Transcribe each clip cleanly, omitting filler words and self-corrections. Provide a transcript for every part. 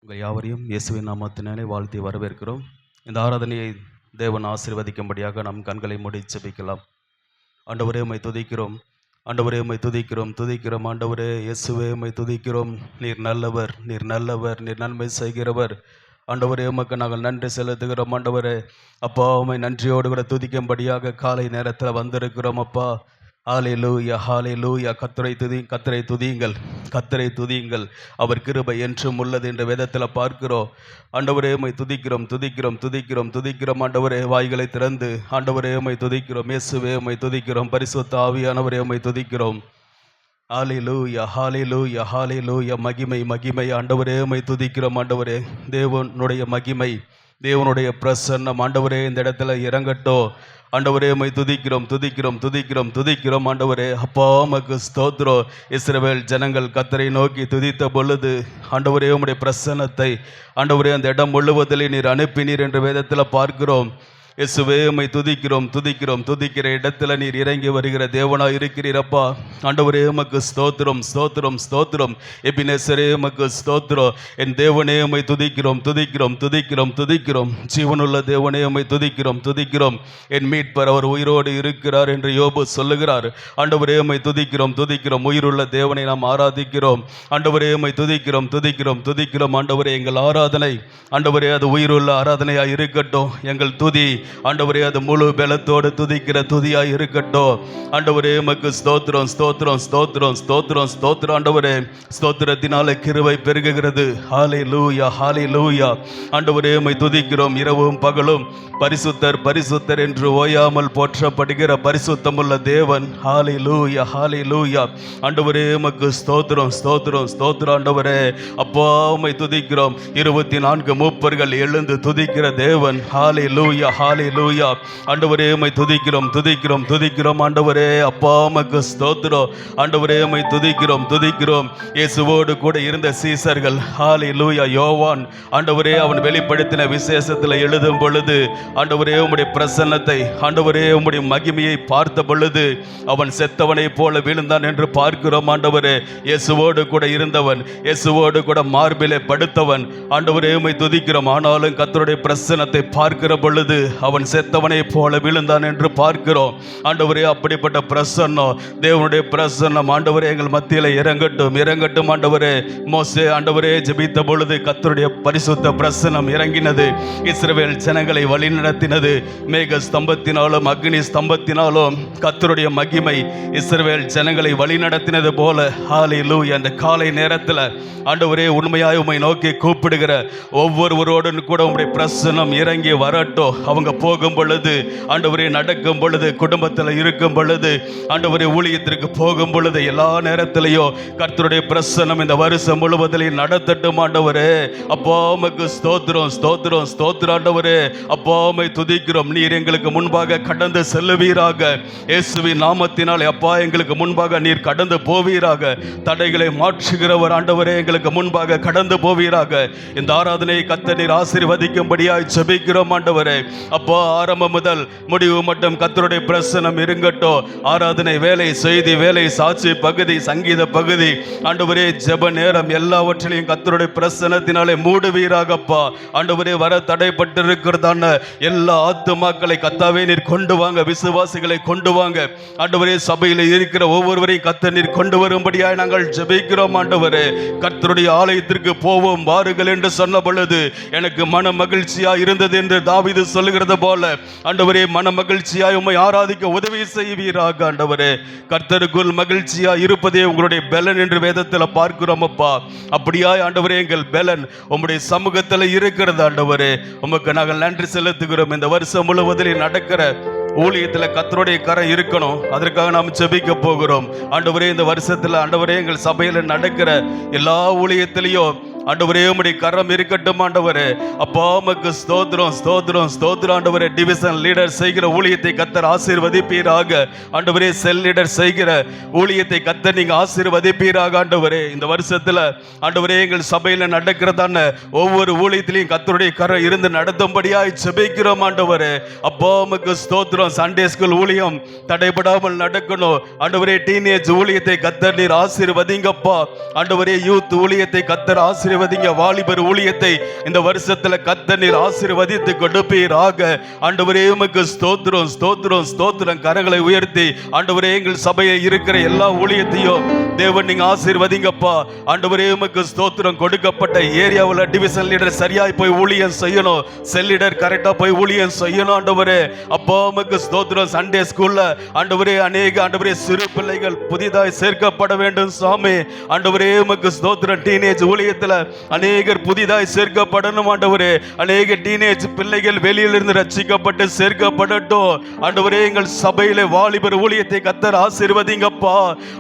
உங்கள் யாவரையும் இயேசுவின் நாமத்தினாலே வாழ்த்தி வரவேற்கிறோம். இந்த ஆராதனையை தேவன் ஆசீர்வதிக்கும்படியாக நம் கண்களை மூடி ஜெபிக்கலாம். ஆண்டவரே உம்மை துதிக்கிறோம், ஆண்டவரே உம்மை துதிக்கிறோம், துதிக்கிறோம். ஆண்டவரே இயேசுவே உம்மை துதிக்கிறோம். நீர் நல்லவர், நீர் நல்லவர், நீர் நன்மை செய்கிறவர். ஆண்டவரே உமக்கு நாங்கள் நன்றி செலுத்துகிறோம். ஆண்டவரே அப்பா உம்மை நன்றியோடு கூட துதிக்கும்படியாக காலை நேரத்தில் வந்திருக்கிறோம். அப்பா ஹalleluya ஹalleluya. கர்த்தரை துதியுங்கள், கர்த்தரை துதியுங்கள். அவர் கிருபை என்றும் உள்ளது என்ற வேதத்தில் பார்க்கிறோம். ஆண்டவரே உம்மை துதிக்கிறோம், துதிக்கிறோம், துதிக்கிறோம், துதிக்கிறோம். ஆண்டவரே வாய்களை திறந்து ஆண்டவரே உம்மை துதிக்கிறோம். இயேசுவே உம்மை துதிக்கிறோம். பரிசுத்த ஆவியானவரே உம்மை துதிக்கிறோம். ஹalleluya ஹalleluya ஹalleluya. மகிமை மகிமை. ஆண்டவரே உம்மை துதிக்கிறோம். ஆண்டவரே தேவனுடைய மகிமை, தேவனுடைய பிரசன்னம் ஆண்டவரே இந்த இடத்துல இறங்கட்டும். ஆண்டவரே உம்மை துதிக்கிறோம், துதிக்கிறோம், துதிக்கிறோம், துதிக்கிறோம். ஆண்டவரே அப்பா உமக்கு ஸ்தோத்திரம். இஸ்ரவேல் ஜனங்கள் கர்த்தரை நோக்கி துதித்த பொழுது ஆண்டவரே உம்முடைய பிரசன்னத்தை ஆண்டவரே அந்த இடம் முழுவதிலே நீர் அனுப்பினீர் என்று வேதத்தில் பார்க்கிறோம். இயேசுவே உம்மை துதிக்கிறோம், துதிக்கிறோம். துதிக்கிற இடத்துல நீர் இறங்கி வருகிற தேவனாய் இருக்கிறீரப்பா. ஆண்டவரே உமக்கு ஸ்தோத்திரம், ஸ்தோத்திரம், ஸ்தோத்திரம். எபினேசரே உமக்கு ஸ்தோத்திரம். என் தேவனே உம்மை துதிக்கிறோம், துதிக்கிறோம், துதிக்கிறோம், துதிக்கிறோம். ஜீவனுள்ள தேவனே உம்மை துதிக்கிறோம், துதிக்கிறோம். என் மீட்பர் அவர் உயிரோடு இருக்கிறார் என்று யோபு சொல்லுகிறார். ஆண்டவரே உம்மை துதிக்கிறோம், துதிக்கிறோம். உயிருள்ள தேவனை நாம் ஆராதிக்கிறோம். ஆண்டவரே உம்மை துதிக்கிறோம், துதிக்கிறோம், துதிக்கிறோம். ஆண்டவரே எங்கள் ஆராதனை ஆண்டவரே அது உயிருள்ள ஆராதனையாய் இருக்கட்டும். எங்கள் துதி ஆண்டவரே அது முழு பலத்தோடு துதிக்கிற துதியாய் இருக்கட்டும். ஆண்டவரே உமக்கு ஸ்தோத்திரம், ஸ்தோத்திரம், ஸ்தோத்திரம், ஸ்தோத்திரம், ஸ்தோத்திரம். ஆண்டவரே ஸ்தோத்திரத்தினாலே கிருபை பெருகுகிறது. ஹalleluya ஹalleluya. ஆண்டவரே உம்மை துதிக்கிறோம். இரவும் பகலும் பரிசுத்தர் பரிசுத்தர் என்று ஓயாமல் போற்றப்படுகிற பரிசுத்தமுள்ள தேவன். ஹalleluya ஹalleluya. ஆண்டவரே உமக்கு ஸ்தோத்திரம், ஸ்தோத்திரம், ஸ்தோத்திரம். ஆண்டவரே அப்பா உம்மை துதிக்கிறோம். 24 மூப்பர்கள் எழுந்து துதிக்கிற தேவன். ஹalleluya ஹalleluya. ஆண்டவரே உம்மை துதிக்கிறோம், துதிக்கிறோம், துதிக்கிறோம். ஆண்டவரே அப்பா உமக்கு ஸ்தோத்திரம். ஆண்டவரே உம்மை துதிக்கிறோம், துதிக்கிறோம். இயேசுவோடு கூட இருந்த சீசர்கள் ஹalleluya. யோவான் ஆண்டவரே அவன் வெளிப்படுத்தின விசேஷத்தில் எழுதும் பொழுது ஆண்டவரே உம்முடைய பிரசன்னத்தை ஆண்டவரே உம்முடைய மகிமையை பார்த்த பொழுது அவன் செத்தவனை போல விழுந்தான் என்று பார்க்கிறோம். ஆண்டவரே இயேசுவோடு கூட இருந்தவன், இயேசுவோடு கூட மார்பிலே படுத்தவன். ஆண்டவரே உம்மை துதிக்கிறோம். ஆனாலும் கர்த்தருடைய பிரசன்னத்தை பார்க்கிற பொழுது அவன் செத்தவனை போல விழுந்தான் என்று பார்க்கிறோம். ஆண்டவரே அப்படிப்பட்ட பிரசன்னம், தேவனுடைய பிரசன்னம் ஆண்டவரே எங்கள் மத்தியில் இறங்கட்டும், இறங்கட்டும். ஆண்டவரே மோசே ஆண்டவரே ஜெபித்த பொழுது கர்த்தருடைய பரிசுத்த பிரசன்னம் இறங்கினது. இஸ்ரவேல் ஜனங்களை வழி நடத்தினது. மேக ஸ்தம்பத்தினாலும் அக்னி ஸ்தம்பத்தினாலும் கர்த்தருடைய மகிமை இஸ்ரவேல் ஜனங்களை வழி நடத்தினது போல ஹalleluya. அந்த காலை நேரத்தில் ஆண்டவரே உண்மையாய் உம்மை நோக்கி கூப்பிடுகிற ஒவ்வொருவரோடு கூட உம்முடைய பிரசன்னம் இறங்கி வரட்டும். அவங்க போகும் பொழுது ஆண்டவரே, நடக்கும் பொழுது, குடும்பத்தில் இருக்கும் பொழுது ஆண்டவரே, ஊழியத்திற்கு போகும் பொழுது எல்லா நேரத்திலையும் கர்த்தருடைய பிரசன்னம் இந்த வருஷம் முழுவதிலும் நடத்தட்டும். ஆண்டவரே அப்பா உமக்கு ஸ்தோத்திரம், ஸ்தோத்திரம், ஸ்தோத்திரம். ஆண்டவரே அப்பா உம்மை துதிக்கிறோம். நீர் எங்களுக்கு முன்பாக கடந்து செல்லுவீராக. இயேசுவின் நாமத்தினாலே அப்பா எங்களுக்கு முன்பாக நீர் கடந்து போவீராக. தடைகளை மாற்றுகிறவர் ஆண்டவரே எங்களுக்கு முன்பாக கடந்து போவீராக. இந்த ஆராதனையை கர்த்தர் நீர் ஆசீர்வதிக்கும்படியாய் ஜெபிக்கிறோம். ஆண்டவரே அப்பா ஆரம்பம் முதல் முடிவு மட்டும் கர்த்தருடைய பிரசன்னம் இருங்கட்டும். ஆராதனை வேலை, செய்தி வேலை, சாட்சி பகுதி, சங்கீத பகுதி ஆண்டவரே ஜெப நேரம் எல்லாவற்றிலையும் கர்த்தருடைய பிரசன்னத்தினாலே மூடுவீராகப்பா. ஆண்டவரே வர தடைப்பட்டிருக்கிறதான எல்லா ஆத்துமாக்களை கர்த்தாவே நீர் கொண்டு வாங்க. விசுவாசிகளை கொண்டு வாங்க. ஆண்டவரே சபையில் இருக்கிற ஒவ்வொருவரையும் கர்த்தர் நீர் கொண்டு வரும்படியாய் நாங்கள் ஜெபிக்கிறோம். ஆண்டவரே கர்த்தருடைய ஆலயத்திற்கு போவோம் வாருங்கள் என்று சொன்ன பொழுது எனக்கு மன மகிழ்ச்சியா இருந்தது என்று தாவீது சொல்லுகிறது போல ஆண்டவரே மன மகிழ்ச்சியாய் உம்மை ஆராதிக்க உதவி செய்வீராக. ஆண்டவரே கர்த்தருக்குள் மகிழ்ச்சியா இருப்பதே உங்களுடைய பலன் என்று வேதத்தில் பார்க்கிறோம் அப்பா. அப்படியாய் ஆண்டவரே எங்கள் பலன் உம்முடைய சமூகத்தில் இருக்கிறது. ஆண்டவரே உமக்கு நாங்கள் நன்றி செலுத்துகிறோம். இந்த வருஷம் முழுவதில் நடக்கிற ஊழியத்தில் கர்த்தருடைய கரம் இருக்கணும். அதற்காக நாம் ஜெபிக்க போகிறோம். ஆண்டவரே இந்த வருஷத்தில் ஆண்டவரே எங்கள் சபையில் நடக்கிற எல்லா ஊழியத்திலையும் ஆண்டவரே உம்முடைய கரம் இருக்கட்டும். ஆண்டவரே அப்பா உமக்கு ஸ்தோத்திரம், ஸ்தோத்திரம், ஸ்தோத்திரம். ஆண்டவரே டிவிஷன் லீடர் செய்கிற ஊழியத்தை கர்த்தர் ஆசீர்வதிப்பீராக. ஆண்டவரே செல் லீடர் செய்கிற ஊழியத்தை கர்த்தர் நீங்க ஆசீர்வதிப்பீராக. ஆண்டவரே இந்த வருஷத்துல ஆண்டவரே எங்கள் சபையில நடக்கிறதான ஒவ்வொரு ஊழியத்திலையும் கர்த்தருடைய கரம் இருந்து நடத்தும்படியாய் ஜெபிக்கிறோம். ஆண்டவரே அப்பா உமக்கு ஸ்தோத்திரம். சண்டே ஸ்கூல் ஊழியம் தடைபடாமல் நடக்கணும். ஆண்டவரே டீனேஜ் ஊழியத்தை கர்த்தர் நீர் ஆசீர்வதிங்கப்பா. ஆண்டவரே யூத் ஊழியத்தை கர்த்தர் ஆசீர்வதிங்க. ஆசீர்வதிங்க. வாலிபர் ஊழியத்தை இந்த வருஷத்துல கர்த்தர் நீர் ஆசீர்வதித்து கொடுப்பீராக. ஆண்டவரே உமக்கு ஸ்தோத்திரம், ஸ்தோத்திரம், ஸ்தோத்திரம். கரங்களை உயர்த்தி ஆண்டவரே எங்கள் சபையில் இருக்கிற எல்லா ஊழியத்தையும் தேவன் நீங்க ஆசீர்வதிங்கப்பா. ஆண்டவரே உமக்கு ஸ்தோத்திரம். கொடுக்கப்பட்ட ஏரியாவில் டிவிஷன் லீடர் சரியாய் போய் ஊழியம் செய்யணும், செல் லீடர் கரெக்டா போய் ஊழியம் செய்யணும். ஆண்டவரே அப்பா உமக்கு ஸ்தோத்திரம். சண்டே ஸ்கூல்ல ஆண்டவரே அநேக ஆண்டவரே சிறு பிள்ளைகள் புதிதாய் சேர்க்கப்பட வேண்டும் சாமி. ஆண்டவரே உமக்கு ஸ்தோத்திரம். டீனேஜ் ஊழியத்துல அநேகர் புதிதாய் சேர்க்கப்படணும் ஆண்டவரே. அநேக டீனேஜ் பிள்ளைகள் வெளியிலிருந்து ரட்சிக்கப்பட்டு சேர்க்கப்படட்டும் ஆண்டவரே. எங்கள் சபையிலே வாலிபர் ஊழியத்தை கர்த்தர் ஆசீர்வதிங்கப்பா.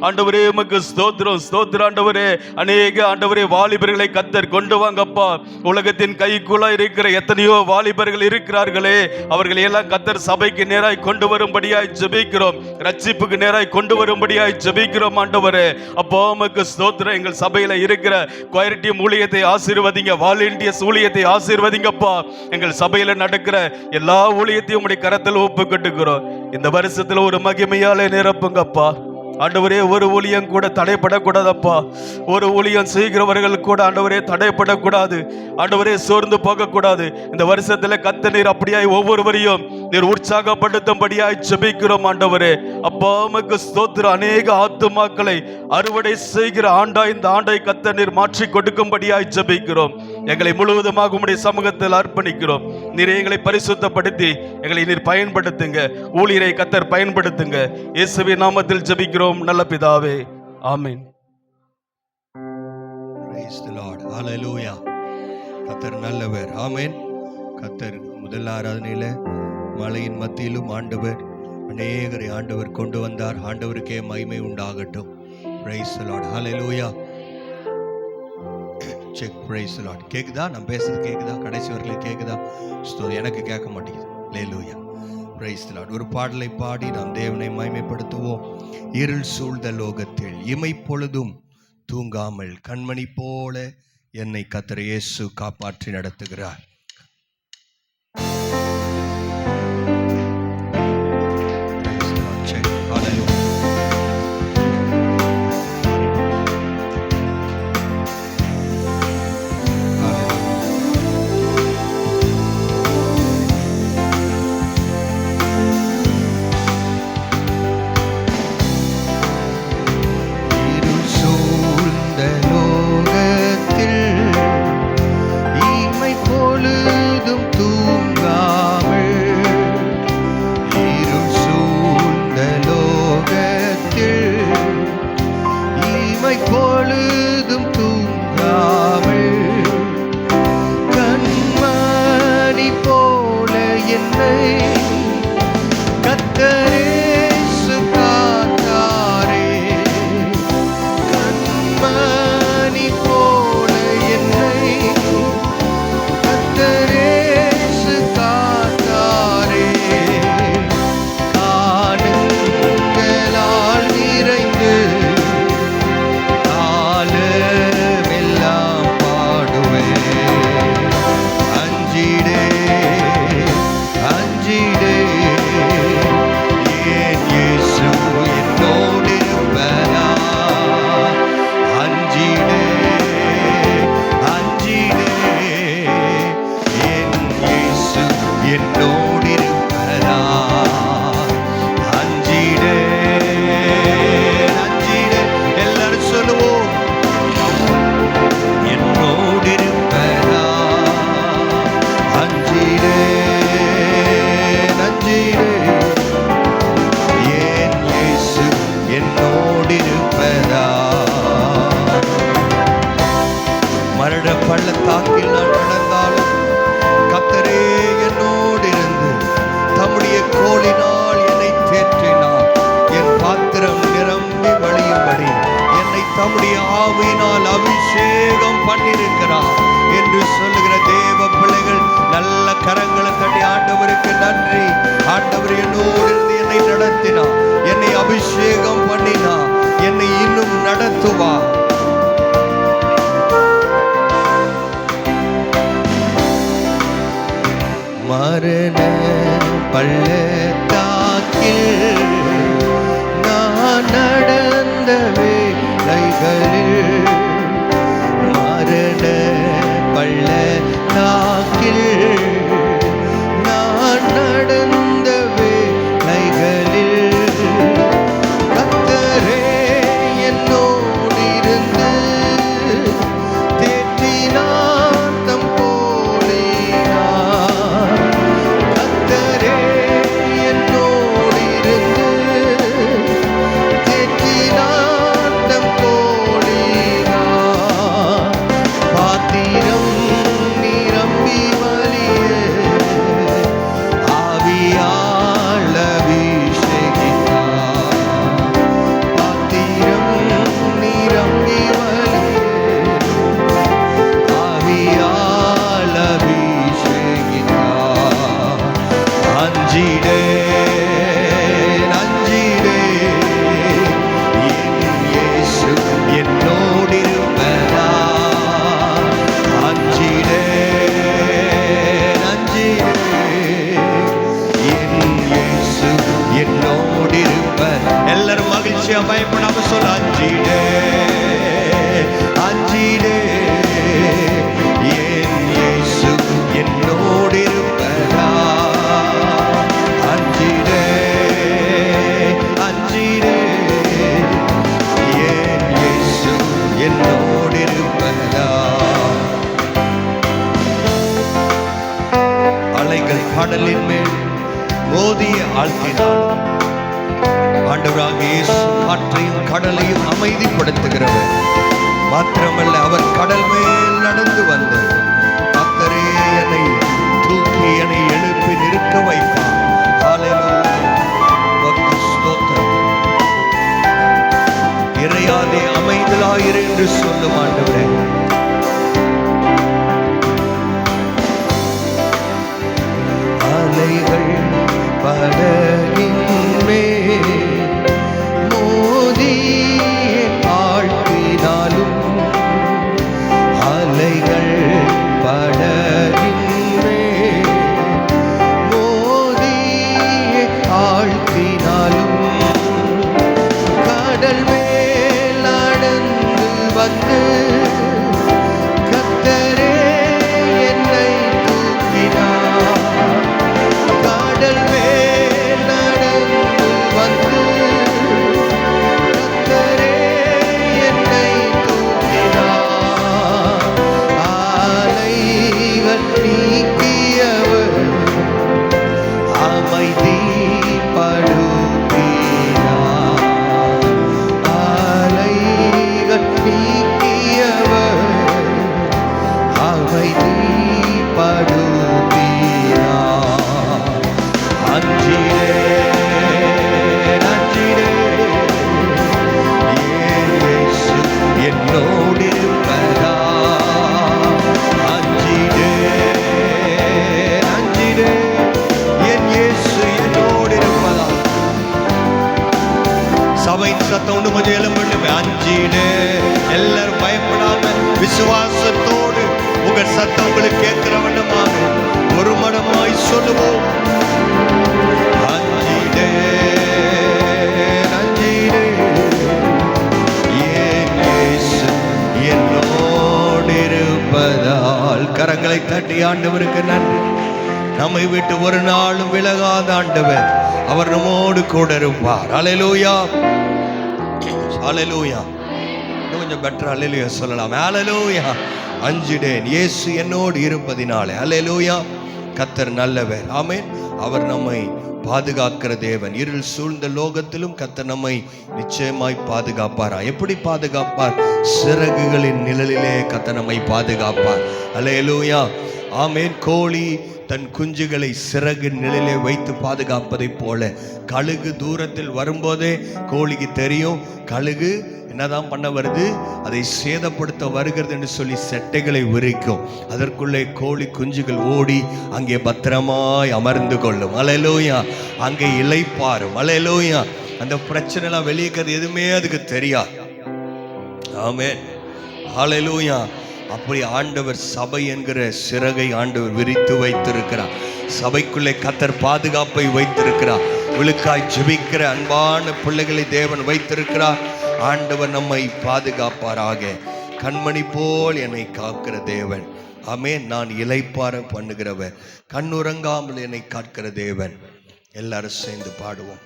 ஆண்டவரே உமக்கு ஸ்தோத்திரம், ஸ்தோத்திரம் ஆண்டவரே. அநேக ஆண்டவரே வாலிபர்களை கர்த்தர் கொண்டு வாங்கப்பா. உலகத்தின் கைக்குள்ள இருக்கிற எத்தனையோ வாலிபர்கள் இருக்கிறார்களே, அவர்களை எல்லாம் கர்த்தர் சபைக்கு நேராய் கொண்டு வரும்படியாய் ஜெபிக்கிறோம். ரட்சிப்புக்கு நேராய் கொண்டு வரும்படியாய் ஜெபிக்கிறோம் ஆண்டவரே. அப்பா உமக்கு ஸ்தோத்திரம். எங்கள் சபையில இருக்கிற கொயர் டீம் ஊழியத்தை ஆசீர்வதிங்க, வாலண்டியர்ஸ் ஊழியத்தை ஆசீர்வதிங்கப்பா. எங்கள் சபையில நடக்கிற எல்லா ஊழியத்தையும் உம்முடைய கரத்தில் ஒப்புக்கொண்டுக்கிறோம். இந்த வருஷத்துல ஒரு மகிமையாலே நிரப்புங்கப்பா. ஆண்டவரே ஒரு ஊழியம் கூட தடைப்படக்கூடாதப்பா. ஒரு ஊழியம் செய்கிறவர்கள் கூட ஆண்டவரே தடைப்படக்கூடாது. ஆண்டவரே சோர்ந்து போகக்கூடாது. இந்த வருஷத்துல கர்த்தர் நீர் அப்படியாய் ஒவ்வொருவரையும் நீர் உற்சாகப்படுத்தும்படியாய் ஜெபிக்கிறோம் ஆண்டவரே. அப்பா உமக்கு ஸ்தோத்திரம். அநேக ஆத்துமாக்களை அறுவடை செய்கிற ஆண்டா இந்த ஆண்டை கர்த்தர் நீர் மாற்றி கொடுக்கும்படியாய் ஜெபிக்கிறோம். எங்களை முழுவதுமாக உம்முடைய சமூகத்தில் அர்ப்பணிக்கிறோம். நீர் எங்களை பரிசுத்தப்படுத்தி எங்களை நீர் பயன்படுத்துங்க. ஊழியரை கர்த்தர் பயன்படுத்துங்க. இயேசுவின் நாமத்தில் ஜெபிக்கிறோம் நல்ல பிதாவே, ஆமென். Praise the Lord. Hallelujah. கர்த்தர் நல்லவர். ஆமென். கர்த்தர் முதல் ஆராதனையில மலையின் மத்தியிலும் ஆண்டவர் அநேகரை ஆண்டவர் கொண்டு வந்தார். ஆண்டவருக்கே மகிமை உண்டாகட்டும். Praise the Lord. Hallelujah. Check. Praise the Lord. கேக்குதா? நான் பேசுறது கேக்குதா? கடைசி வரைக்கும் கேக்குதா? எனக்கு கேட்க மாட்டேங்குது. Hallelujah. Praise the Lord. ஒரு பாடலை பாடி நாம் தேவனை மகிமைப்படுத்துவோம். இருள் சூழ்ந்த லோகத்தில் இமைப்பொழுதும் தூங்காமல் கண்மணி போல என்னை கர்த்தர் இயேசு காப்பாற்றி நடத்துகிறார். பள்ளத்தாக்கில் நான் நடந்தாலும் கர்த்தரே என்னோடு இருந்து தம்முடைய கோலினால் என்னை தேற்றினார். என் பாத்திரம் நிரம்பி வழியும்படி என்னை தம்முடைய ஆவியினால் அபிஷேகம் பண்ணியிருக்கிறார் என்று சொல்லுகிற தேவ பிள்ளைகள் நல்ல கரங்களை தட்டி ஆண்டவருக்கு நன்றி. ஆண்டவர் என்னோடு இருந்து என்னை நடத்தினார், என்னை அபிஷேகம் பண்ணினார், என்னை இன்னும் நடத்துவார். மரண பள்ளத்தாக்கில் நான் நடந்த வேளைகளில் மரண கடலின் மேல் மோதிய ஆழ்த்தினார். ஆண்டவராக இயேசு காற்றையும் கடலையும் அமைதிப்படுத்துகிறவர். மாத்திரமல்ல, அவர் கடல் மேல் நடந்து வந்து கர்த்தரே என்னை தூக்கி என்னை எழுப்பி நிற்க வைப்பார். ஹல்லேலூயா, உமக்கு ஸ்தோத்திரம். இறையாதே, அமைதலாயிரு என்று சொல்லும் ஆண்டவரே. அலைகள் படகின் மேல் மோதி ஆழ்த்தினாலும், அலைகள் படகின் மேல் மோதி ஆழ்த்தினாலும், கடல் மேல் நடந்து வந்து கர்த்தரே என்னை தூக்கினார். கடல் மேல் நடந்து வந்து கர்த்தரே என்னை தூக்கினார். அலைகள் நீக்கியவர் அமைதிப்படுத்தினார். அலைகள் நீக்கியவர் அமைதிப்படுத்தினார். அஞ்சிடேன், அஞ்சிடேன், இயேசு என்னோடு இருப்பதால். அஞ்சிடேன், அஞ்சிடேன், என் இயேசு என்னோடு இருப்பதால். சபையின் சத்தம் ஒன்று கொஞ்சம் எழும்புமே. அஞ்சிடு, எல்லாரும் பயப்படாம விசுவாசத்தோடு உங்கள் சத்தம் உங்களுக்கு கேட்கிற வண்ணமாக ஒரு மனமாய் சொல்லுவோம். அஞ்சிடு, அஞ்சிடு, என் இயேசு என்னோடு இருப்பதால். கரங்களை தட்டி ஆண்டவருக்கு நன்றி. நம்மை விட்டு ஒரு நாளும் விலகாத ஆண்டவர், அவர் நம்மோடு கூட இருப்பார். ஹல்லேலூயா, ஹல்லேலூயா. இன்னும் கொஞ்சம் பெட்டர் ஹல்லேலூயா சொல்லலாம். ஹல்லேலூயா. அஞ்சிடேன், இயேசு என்னோடு இருப்பதினாலே. ஹல்லேலூயா. கர்த்தர் நல்லவர். ஆமென். அவர் நம்மை பாதுகாக்கிற தேவன். இருள் சூழ்ந்த லோகத்திலும் கர்த்தர் நம்மை நிச்சயமாய் பாதுகாப்பாரா? எப்படி பாதுகாப்பார்? சிறகுகளின் நிழலிலே கர்த்தர் நம்மை பாதுகாப்பார். ஹல்லேலூயா. ஆமென். கோழி தன் குஞ்சுகளை சிறகு நிலையிலே வைத்து பாதுகாப்பதை போல கழுகு தூரத்தில் வரும்போதே கோழிக்கு தெரியும் கழுகு என்னதான் பண்ண வருது, அதை சேதப்படுத்த வருகிறது என்று சொல்லி செட்டைகளை விரிக்கும். அதற்குள்ளே கோழி குஞ்சுகள் ஓடி அங்கே பத்திரமாய் அமர்ந்து கொள்ளும். ஹல்லேலூயா. அங்கே இளைப்பாறும். ஹல்லேலூயா. அந்த பிரச்சனைலாம் வெளியே எதுவுமே அதுக்கு தெரியாது. ஆமென். ஹல்லேலூயா. அப்படி ஆண்டவர் சபை என்கிற சிறகை ஆண்டவர் விரித்து வைத்திருக்கிறார். சபைக்குள்ளே கர்த்தர் பாதுகாப்பை வைத்திருக்கிறார். விழுக்காய் ஜெபிக்கிற அன்பான பிள்ளைகளை தேவன் வைத்திருக்கிறார். ஆண்டவர் நம்மை பாதுகாப்பாராக. கண்மணி போல் என்னை காக்கிற தேவன். ஆமென். நான் இளைப்பாற பண்ணுகிறவர், கண்ணுறங்காமல் என்னை காக்கிற தேவன். எல்லாரும் சேர்ந்து பாடுவோம்.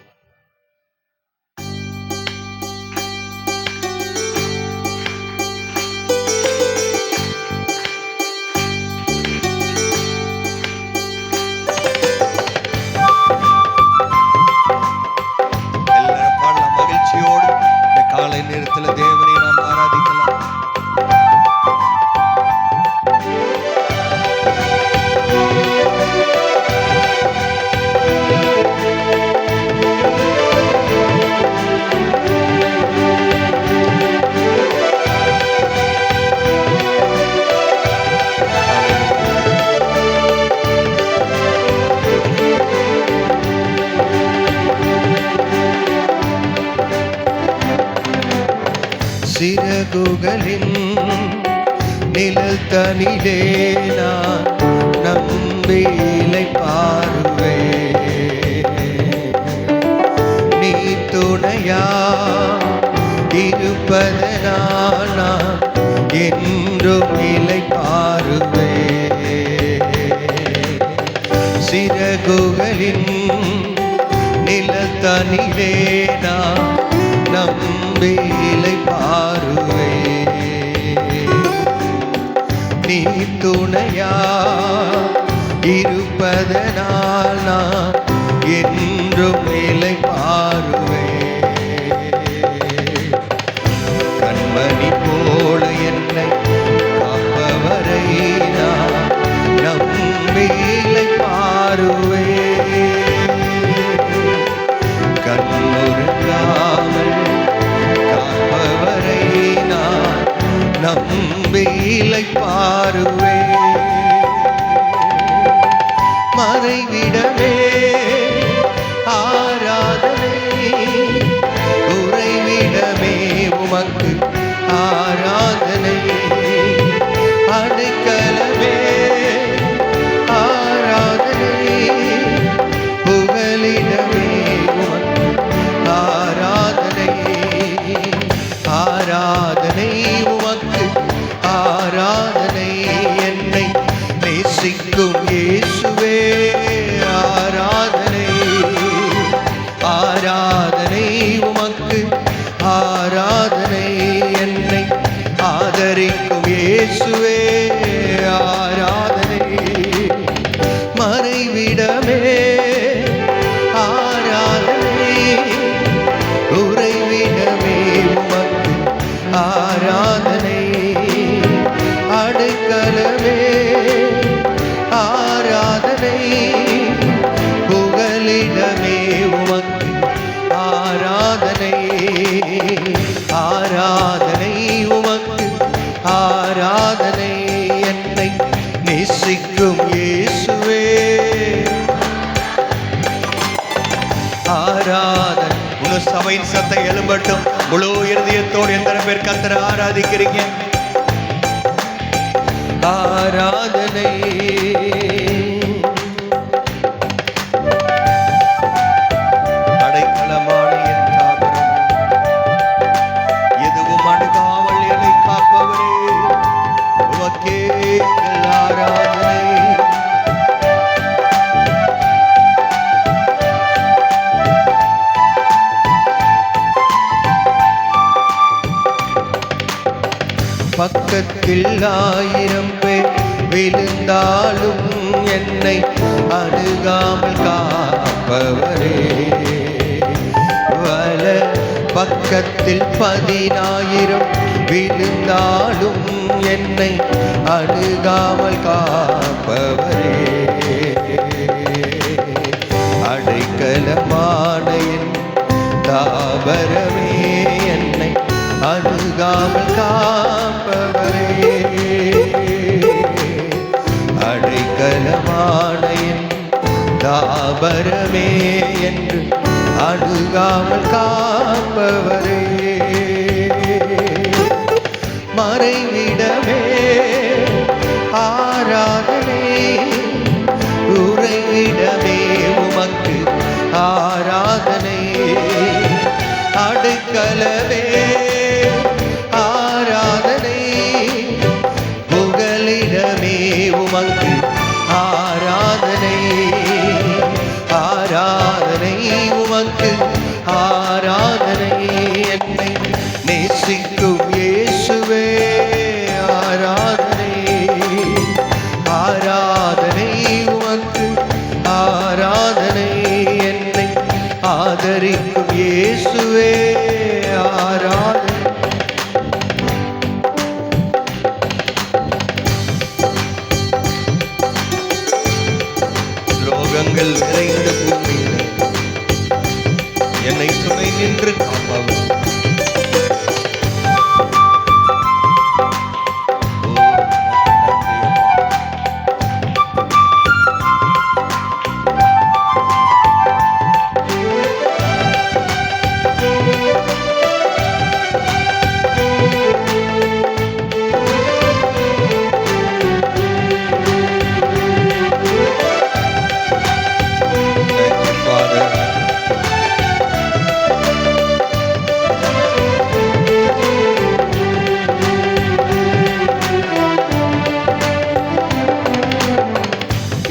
காலை நேரத்தில் தேவனை நாம் ஆராதிக்கலாம். சிறகுகளின் நிழல் தனிலே நான் நம்பிலை பாருவே. நீ துணையா இருப்பதனால் நான் என்றும் நிலை பாருவே. சிறகுகளின் நிழல் தனிலே நான் நம்பிலை பாருவே. நீ துணையா இருப்பதனால் நான் என்றும் நிலை பாருவேன். கண்மணி போல என்னை காப்பவரை நான் நம்பிலை பாருவேன். கண்ணுறங்காமல் காப்பவரை நான் நம்பிலை பாருவேன். மறைவிடமே ஆராதனை, உறைவிடமே உமக்கு ஆராதனை. அடைக்கலமே ஆராதனை, புகலிடமே உமக்கு ஆராதனை. ஆராதனை உமக்கு ஆராதனை, என்னை நேசிக்கும் இயேசுவே ஆராதனை. ஆராதனை உமக்கு ஆராதனை, என்னை ஆதரிக்கும் இயேசுவே ஆராதனை. மறைவிடமே ஆராதனை, உறைவிடமே உமக்கு ஆராதனை. அடைக்கலமே ஆராதனை, புகலிடமே உமக்கு ஆராதனை. ஆராதனை உமக்கு ஆராதனை, என்னை நேசிக்கும் இயேசுவே ஆராதனை. முழு சபையின் சத்தை எழும்பட்டும். முழு இருதயத்தோடு எத்தனை பேர் கர்த்தரை ஆராதிக்கிறீங்க? ஆராதனை. அடைக்கலமான என் தாபரம், எதுவும் அணுகாமல் என்னை காப்பவரே, உமக்கே எங்கள் ஆராதனை. பக்கத்தில் 1000 பேர் விழுந்தாலும் என்னை அணுகாமல் காப்பவரே. வல பக்கத்தில் 10,000 விழுந்தாலும் என்னை அணுகாமல் காப்பவரே. அடைக்கலமான என் தாபரமே, என்னை அணுகாமல் காப்பவரே. அடைக்கலமான என் தாபரமே, என்று அணுகாமல் காப்பவரே. மறைவிடமே ஆராதனை, உறைவிடமே உமக்கு ஆராதனை. அடைக்கலமே ஆராதனை, புகலிடமே உமக்கு ஆராதனை. ஆராதனை உமக்கு ஆராதனை, என்னை நேசிக்கும் இயேசுவே ஆராதனை. ஆராதனை உமக்கு ஆராதனை, என்னை ஆதரிக்கும் இயேசுவே ஆராதனை. துரோகங்கள் நிறைந்த பூமியில் என்னை துணை நின்று காப்பவர்.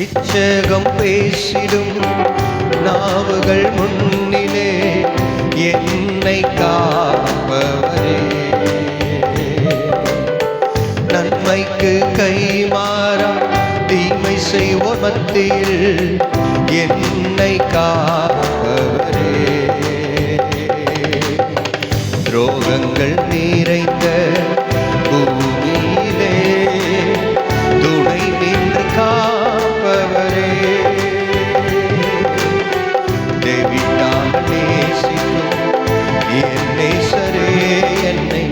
இச்சகம் பேசிடும் நாவுகள் முன்னிலே என்னை காப்பவரே. நன்மைக்கு கைமாறா தீமை செய்வோர் மத்தியில் என்னை காப்பவரே. துரோகங்கள் நிறைந்த பூமியிலே துணை நின்று காப்பவரே. தேவிட்டால் நேசிக்கும் என் நேசரே, என்னை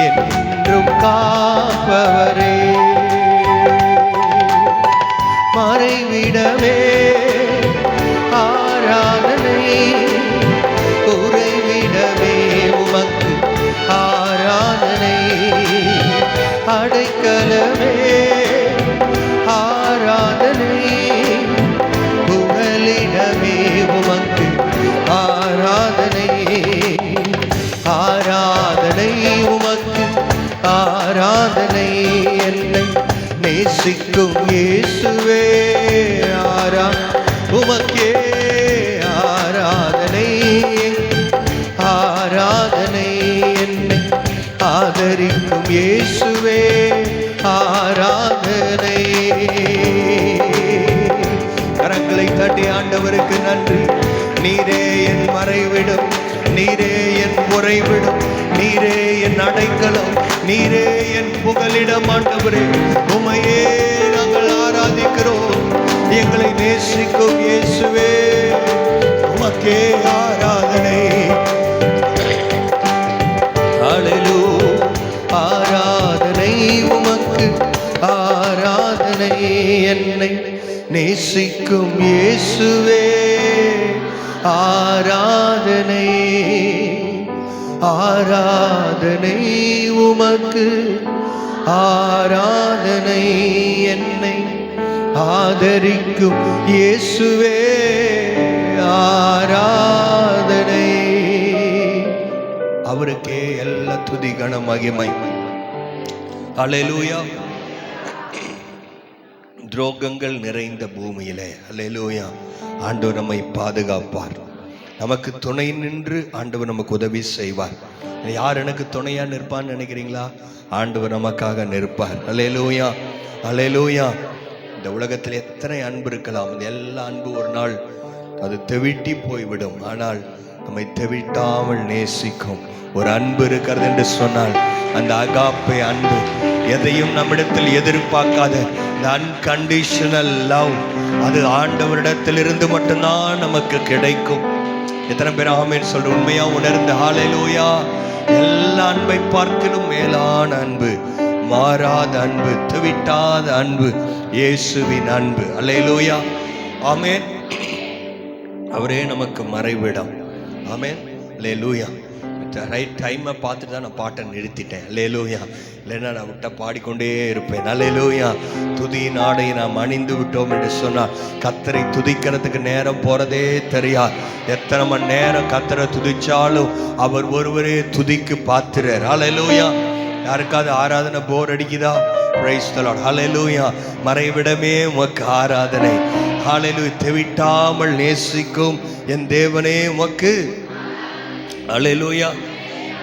என்றும் காப்பவரே. மறைவிடமே ஆராதனை, உறைவிடமே உமக்கு ஆராதனை. அடைக்கலமே ஆராதனை, புகலிடமே உமக்கு ஆராதனை. ஆராதனை உமக்கு ஆராதனை, என்னை நேசிக்கும் இயேசுவே உமக்கே ஆராதனை. ஆராதனை என்னை ஆதரிக்கும் இயேசுவே ஆராதனை. கரங்களை தட்டி ஆண்டவருக்கு நன்றி. நீரே என் மறைவிடும், நீரே என் உறைவிடும், நீரே என் அடைக்கலம், நீரே என் புகலிடம். ஆண்டவரே உமையே நாங்கள் ஆராதிக்கிறோம். எங்களை நேசிக்கும் இயேசுவே உமக்கே ஆராதனை. ஹல்லேலூயா. ஆராதனை உமக்கு ஆராதனை, என்னை நேசிக்கும் இயேசுவே ஆராதனை. ஆராதனை உமக்கு ஆராதனை, என்னை ஆதரிக்கும் இயேசுவே ஆராதனை. அவருக்கே எல்லா துதி கன மகிமை. ஹல்லேலூயா. துரோகங்கள் நிறைந்த பூமியிலே ஹல்லேலூயா ஆண்டவர் நம்மை பாதுகாப்பார். நமக்கு துணை நின்று ஆண்டவர் நமக்கு உதவி செய்வார். யார் எனக்கு துணையா நிற்பான்னு நினைக்கிறீங்களா? ஆண்டவர் நமக்காக நிற்பார். ஹல்லேலூயா, ஹல்லேலூயா. இந்த உலகத்தில் எத்தனை அன்பு இருக்கலாம், இந்த எல்லா அன்பு ஒரு நாள் அது தெவிட்டி போய்விடும். ஆனால் நம்மை தெவிட்டாமல் நேசிக்கும் ஒரு அன்பு இருக்கிறது என்று சொன்னால் அந்த அகாப்பே அன்பு, எதையும் நம்மிடத்தில் எதிர்பார்க்காத இந்த அன்கண்டிஷனல் லவ், அது ஆண்டவரிடத்திலிருந்து மட்டும்தான் நமக்கு கிடைக்கும். எத்தனை பேர் ஆமென் சொல்ற உண்மையா உணர்ந்து ஹல்லேலூயா. எல்லா அன்பை பார்க்கணும் மேலான அன்பு, மாறாத அன்பு, தெவிட்டாத அன்பு, இயேசுவின் அன்பு. ஹல்லேலூயா, ஆமென். அவரே நமக்கு மறைவிடம். ஆமென், ஹல்லேலூயா. ரைட் டைமை பார்த்துட்டு தான் நான் பாட்டை நிறுத்திட்டேன். ஹல்லேலூயா. இல்லைன்னா நான் விட்ட பாடிக்கொண்டே இருப்பேன். ஹல்லேலூயா. துதியின் ஆடையை நாம் அணிந்து விட்டோம் என்று சொன்னால் கர்த்தரை துதிக்கிறதுக்கு நேரம் போறதே தெரியாது. எத்தனை மணி நேரம் கர்த்தரை துதிச்சாலும் அவர் ஒருவரே துதிக்கு பாத்திரர். ஹல்லேலூயா. யாருக்காவது ஆராதனை போர் அடிக்குதா? Price the Lord. ஹல்லேலூயா. மறைவிடமே உமக்கு ஆராதனை. ஹல்லேலூயா. தெவிட்டாமல் நேசிக்கும் என் தேவனே உமக்கு ஹல்லேலூயா.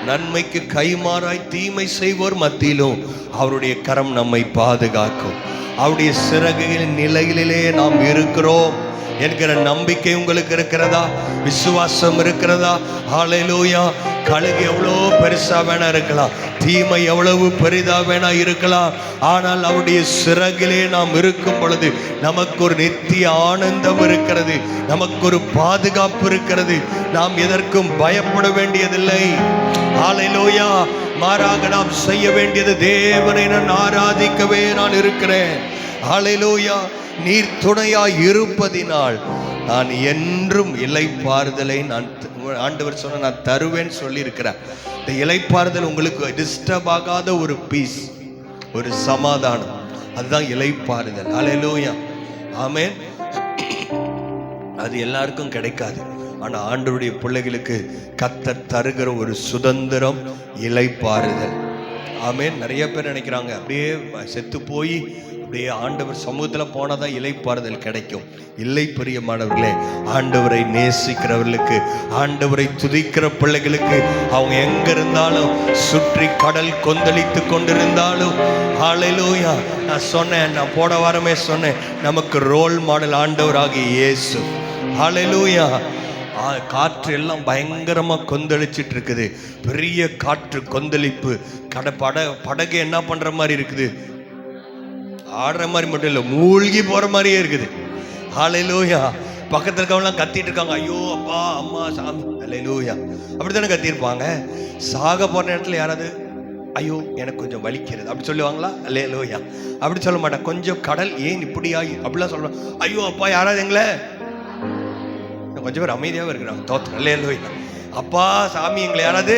நன்மைக்கு கைமாறாய் தீமை செய்வோர் மத்தியிலும் அவருடைய கரம் நம்மை பாதுகாக்கும். அவருடைய சிறகுகளின் நிலையிலே நாம் இருக்கிறோம் என்கிற நம்பிக்கை உங்களுக்கு இருக்கிறதா? விசுவாசம் இருக்கிறதா? ஹல்லேலூயா. கழுகு எவ்வளோ பெருசா வேணா இருக்கலாம், தீமை எவ்வளவு பெரிதா வேணா இருக்கலாம், ஆனால் அவருடைய சிறகிலே நாம் இருக்கும் பொழுது நமக்கு ஒரு நித்திய ஆனந்தம் இருக்கிறது, நமக்கு ஒரு பாதுகாப்பு இருக்கிறது. நாம் எதற்கும் பயப்பட வேண்டியதில்லை. ஹல்லேலூயா. மாறாக நாம் செய்ய வேண்டியது, தேவனை நான் ஆராதிக்கவே நான் இருக்கிறேன். ஹல்லேலூயா. நீர் துணையாய் இருப்பதினால் நான் என்றும் இளைப்பாறுதலை நான் ஆண்டவர் சொன்ன நான் தருவேன்னு சொல்லி இருக்கிறேன். இந்த இளைப்பாறுதல் உங்களுக்கு டிஸ்டர்ப் ஆகாத ஒரு பீஸ், ஒரு சமாதானம், அதுதான் இளைப்பாறுதல். ஹல்லேலூயா, ஆமென். அது எல்லாருக்கும் கிடைக்காது. ஆனா ஆண்டவருடைய பிள்ளைகளுக்கு கர்த்தர் தருகிற ஒரு சுதந்திரம் இளைப்பாறுதல். ஆமென். நிறைய பேர் நினைக்கிறாங்க அப்படியே செத்து போய் அப்படியே ஆண்டவர் சமூகத்தில் போனாதான் இளைப்பாறுதல் கிடைக்கும். இல்லை பிரியமானவர்களே, ஆண்டவரை நேசிக்கிறவர்களுக்கு, ஆண்டவரை துதிக்கிற பிள்ளைகளுக்கு, அவங்க எங்க இருந்தாலும், சுற்றி கடல் கொந்தளித்து கொண்டிருந்தாலும், ஹல்லேலூயா. நான் சொன்னேன், நான் போன வாரமே சொன்னேன், நமக்கு ரோல் மாடல் ஆண்டவராகிய இயேசு. ஹல்லேலூயா. காற்று எல்லாம் பயங்கரமா கொந்தளிச்சிட்டு இருக்குது. பெரிய காற்று கொந்தளிப்பு. படகு என்ன பண்ற மாதிரி இருக்குது, ஆடுற மாதிரி மட்டும் இல்லை, மூழ்கி போற மாதிரியே இருக்குது. ஹல்லேலூயா. பக்கத்துல இருக்கவங்களாம் கத்திட்டு இருக்காங்க, ஐயோ அப்பா அம்மா சாமி. ஹல்லேலூயா. அப்படித்தானே கத்திருப்பாங்க. சாக போற நேரத்துல யாராவது ஐயோ எனக்கு கொஞ்சம் வலிக்கிறது அப்படி சொல்லுவாங்களா? ஹல்லேலூயா. அப்படி சொல்ல மாட்டேன். கொஞ்சம் கடல் ஏன் இப்படி ஆகி அப்படிலாம் சொல்லுவாங்க. ஐயோ அப்பா யாராவது எங்களை, கொஞ்சம் பேர் அமைதியாவே இருக்கிறாங்க. தோத்திரம். ஹல்லேலூயா. அப்பா சாமி எங்களை யாராவது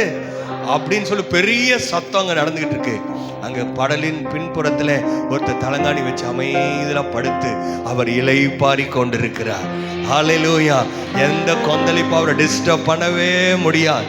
அப்படின்னு சொல்லி பெரிய சத்தம் அங்க நடந்துகிட்டு இருக்கு. அங்க படலின் பின்புறத்துல ஒருத்தர் தலங்காணி வச்சு அமைதியா படுத்து அவர் இளைப்பாரி கொண்டிருக்கிறார். ஹல்லேலூயா. எந்த கொந்தளிப்பும் அவரை டிஸ்டர்ப் பண்ணவே முடியாது.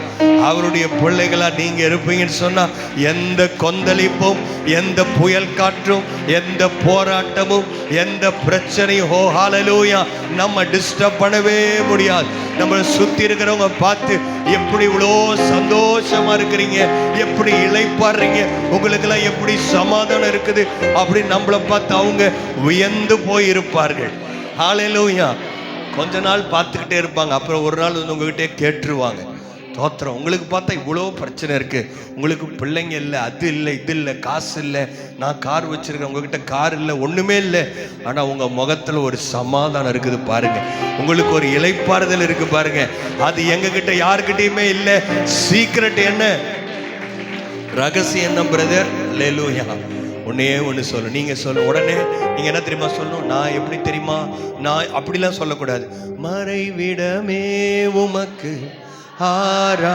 அவருடைய பிள்ளைகளா நீங்க இருப்பீங்கன்னு சொன்னா எந்த கொந்தளிப்பும், எந்த புயல் காற்றும், எந்த போராட்டமும், எந்த பிரச்சனையும் ஹல்லேலூயா நம்ம டிஸ்டர்ப் பண்ணவே முடியாது. நம்மளை சுத்தி இருக்கிறவங்க பார்த்து எப்படி இவ்வளோ சந்தோஷமா இருக்கிறீங்க, எப்படி இளைப்பாடுறீங்க, உங்களுக்கெல்லாம் எப்படி சமாதானம் இருக்குது அப்படின்னு நம்மளை பார்த்து அவங்க வியந்து போய் இருப்பார்கள். ஹல்லேலூயா. கொஞ்ச நாள் பார்த்துக்கிட்டே இருப்பாங்க. அப்புறம் ஒரு நாள் வந்து உங்ககிட்டே கேட்டுருவாங்க, தோத்திரம் உங்களுக்கு பார்த்தா இவ்வளோ பிரச்சனை இருக்கு, உங்களுக்கு பிள்ளைங்க இல்லை, அது இல்லை, இது இல்லை, காசு இல்லை, நான் கார் வச்சிருக்கேன், உங்ககிட்ட கார் இல்லை, ஒண்ணுமே இல்லை, ஆனா உங்க முகத்துல ஒரு சமாதானம் இருக்குது பாருங்க, உங்களுக்கு ஒரு இளைப்பாறுதல் இருக்கு பாருங்க. அது எங்க கிட்ட யாருக்கிட்டையுமே இல்லை. சீக்ரெட் என்ன, ரகசியம் என்ன பிரதர்? ஹல்லேலூயா. ஒன்னே ஒன்று சொல்லு, நீங்க சொல்ல உடனே நீங்க என்ன தெரியுமா சொல்லணும்? நான் எப்படி தெரியுமா, நான் அப்படிலாம் சொல்லக்கூடாது. மறைவிடமே உமக்கு ஆரா.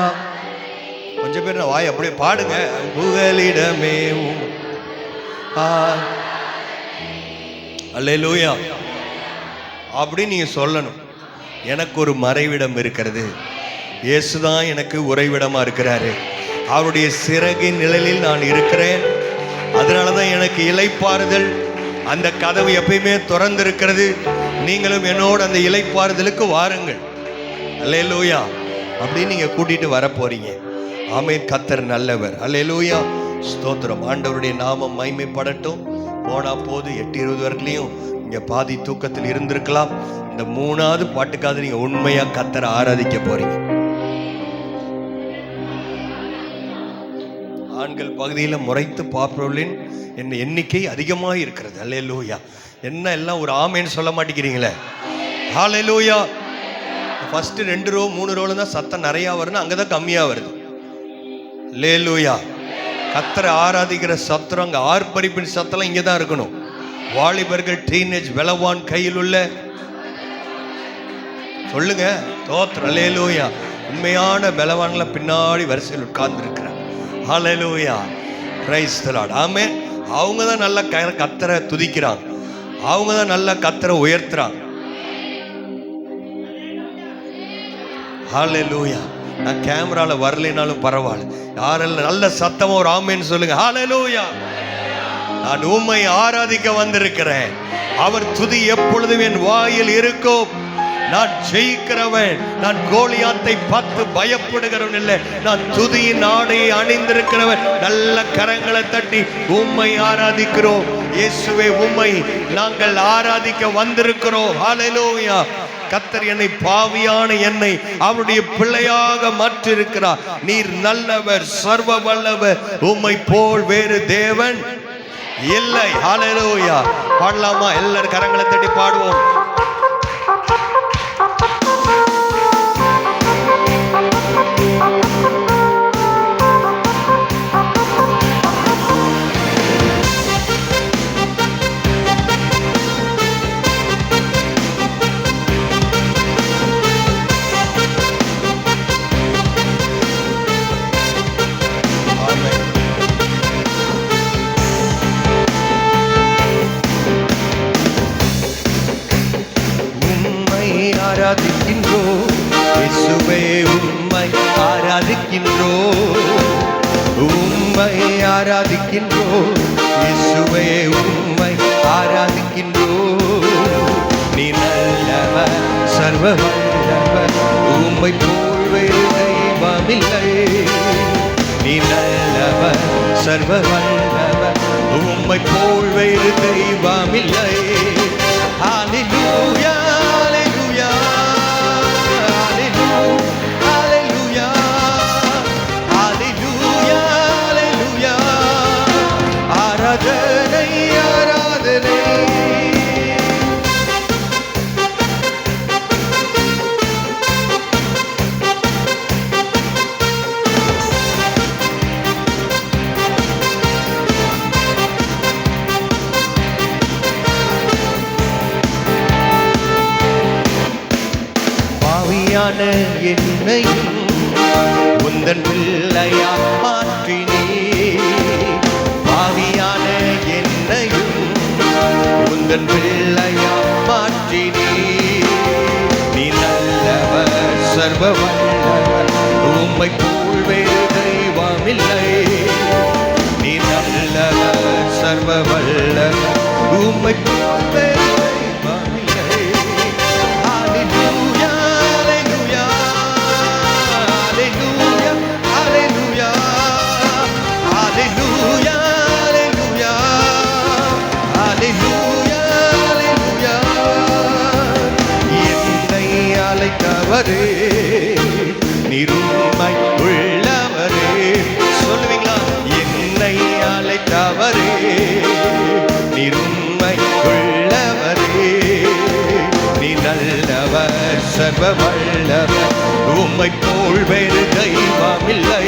கொஞ்சம் பேர் வாய் அப்படியே பாடுங்க. புகலிடமே ஹல்லேலூயா அப்படி நீங்க சொல்லணும். எனக்கு ஒரு மறைவிடம் இருக்கிறது, இயேசுதான் எனக்கு உறைவிடமா இருக்கிறாரு, அவருடைய சிறகின் நிழலில் நான் இருக்கிறேன், அதனாலதான் எனக்கு இளைப்பாறுதல். அந்த கதவு எப்பயுமே திறந்து இருக்கிறது. நீங்களும் என்னோட அந்த இளைப்பாறுதலுக்கு வாருங்கள். ஹல்லேலூயா. அப்படின்னு நீங்க கூட்டிட்டு வர போறீங்க. ஆமென். கர்த்தர் நல்லவர். ஹல்லேலூயா. ஸ்தோத்திரம். ஆண்டவருடைய நாமம் மகிமைப்படட்டும். போனா போது 8:20 வரைக்கும் இங்க பாதி தூக்கத்தில் இருந்திருக்கலாம். இந்த 3வது பாட்டுக்காவது நீங்க உண்மையா கர்த்தரை ஆராதிக்க போறீங்க. ஆண்கள் பகுதியில் முறைத்து பார்ப்பவர்களின் எண்ணிக்கை அதிகமாக இருக்கிறது. ஹல்லேலூயா. என்ன எல்லாம் ஒரு ஆமேன்னு சொல்ல மாட்டேங்கிறீங்களே? ஹல்லேலூயா. ஃபர்ஸ்ட் 2 ரோ 3 ரோல தான் சத்தம் நிறையா வருது, அங்கதான் கம்மியா வருது. ஹல்லேலூயா. கர்த்தரை ஆராதிக்கிற சத்தம், அங்க ஆர்ப்பரிப்பின் சத்தம் இங்கே தான் இருக்கணும். வாலிபர்கள், டீனேஜ், வெளவான் கையில் உள்ள சொல்லுங்க தோத்திரம். ஹல்லேலூயா. உண்மையான வெளவான்களை பின்னாடி வரிசையில் உட்கார்ந்து இருக்கிறார். ஹல்லேலூயா. Praise the lord. ஆமென். அவங்க தான் நல்ல கர்த்தரை துதிக்கிறாங்க, அவங்க தான் நல்ல கர்த்தரை உயர்த்துறாங்க. ஹல்லேலூயா. நான் கேமரால வரலைனாலும் பரவாயில்ல, யாரெல்லாம் நல்ல சத்தமா ஒரு ஆமென் சொல்லுங்க. ஹல்லேலூயா. நான் உம்மை ஆராதிக்க வந்திருக்கிறேன், அவர் துதி எப்பொழுதும் என் வாயில் இருக்கும். நான் ஜெயிக்கிறவன், நான் கோலியாத்தை பார்த்து பயப்படுகிறவன் இல்லை, நான் துதியின் ஆடையை அணிந்திருக்கிறவன். நல்ல கரங்களை தட்டி உம்மை ஆராதிக்கிறோம். இயேசுவே, உம்மை நாங்கள் ஆராதிக்க வந்திருக்கிறோம். ஹல்லேலூயா. கர்த்தர் என்னை, பாவியான என்னை, அவருடைய பிள்ளையாக மாற்றிருக்கிறார். நீர் நல்லவர், சர்வ வல்லவர், உம்மை போல் வேறு தேவன் இல்லை. ஹல்லேலூயா. பாடலாமா? எல்லாரும் கரங்களை தட்டி பாடுவோம். ஆராதிக்கின்றோம் இயேசுவே, உம்மை ஆராதிக்கின்றோம், உம்மை ஆராதிக்கின்றோம் இயேசுவே, உம்மை சர்வ வல்லவர், உம்மை போல் வேறு தெய்வமில்லை. நீ நல்லவர், சர்வ வல்லவர், உம்மை போல் வேறு தெய்வமில்லை. ஹல்லேலூயா, ஹல்லேலூயா, ஹல்லேலூயா, ஹல்லேலூயா, ஹல்லேலூயா. ஆராதனை, ஆராதனை. பாவியான என்னையும் உந்தன் பிள்ளையா மாற்றினே. பாவியான என்னையும் உந்தன் பிள்ளையா மாற்றினே. நீ நல்லவர், சர்வ வல்லவர், உம்மை போல் வேறு தெய்வமில்லை. நீ நல்லவர், சர்வ வல்லவர், உம்மை போல் வேறு தெய்வமில்லை. ஹல்லேலூயா, ஹல்லேலூயா, ஹல்லேலூயா, ஹல்லேலூயா, ஹல்லேலூயா, ஹல்லேலூயா, ஹல்லேலூயா. என்னை அழைத்தவரே, நீர் உண்மை உள்ளவரே. சொல்லுவீங்களா? என்னை அழைத்தவரே, நீர் உண்மை உள்ளவரே. நீ நல்லவர், சர்வ வல்லவர், உம்மை போல் வேறு தெய்வமில்லை.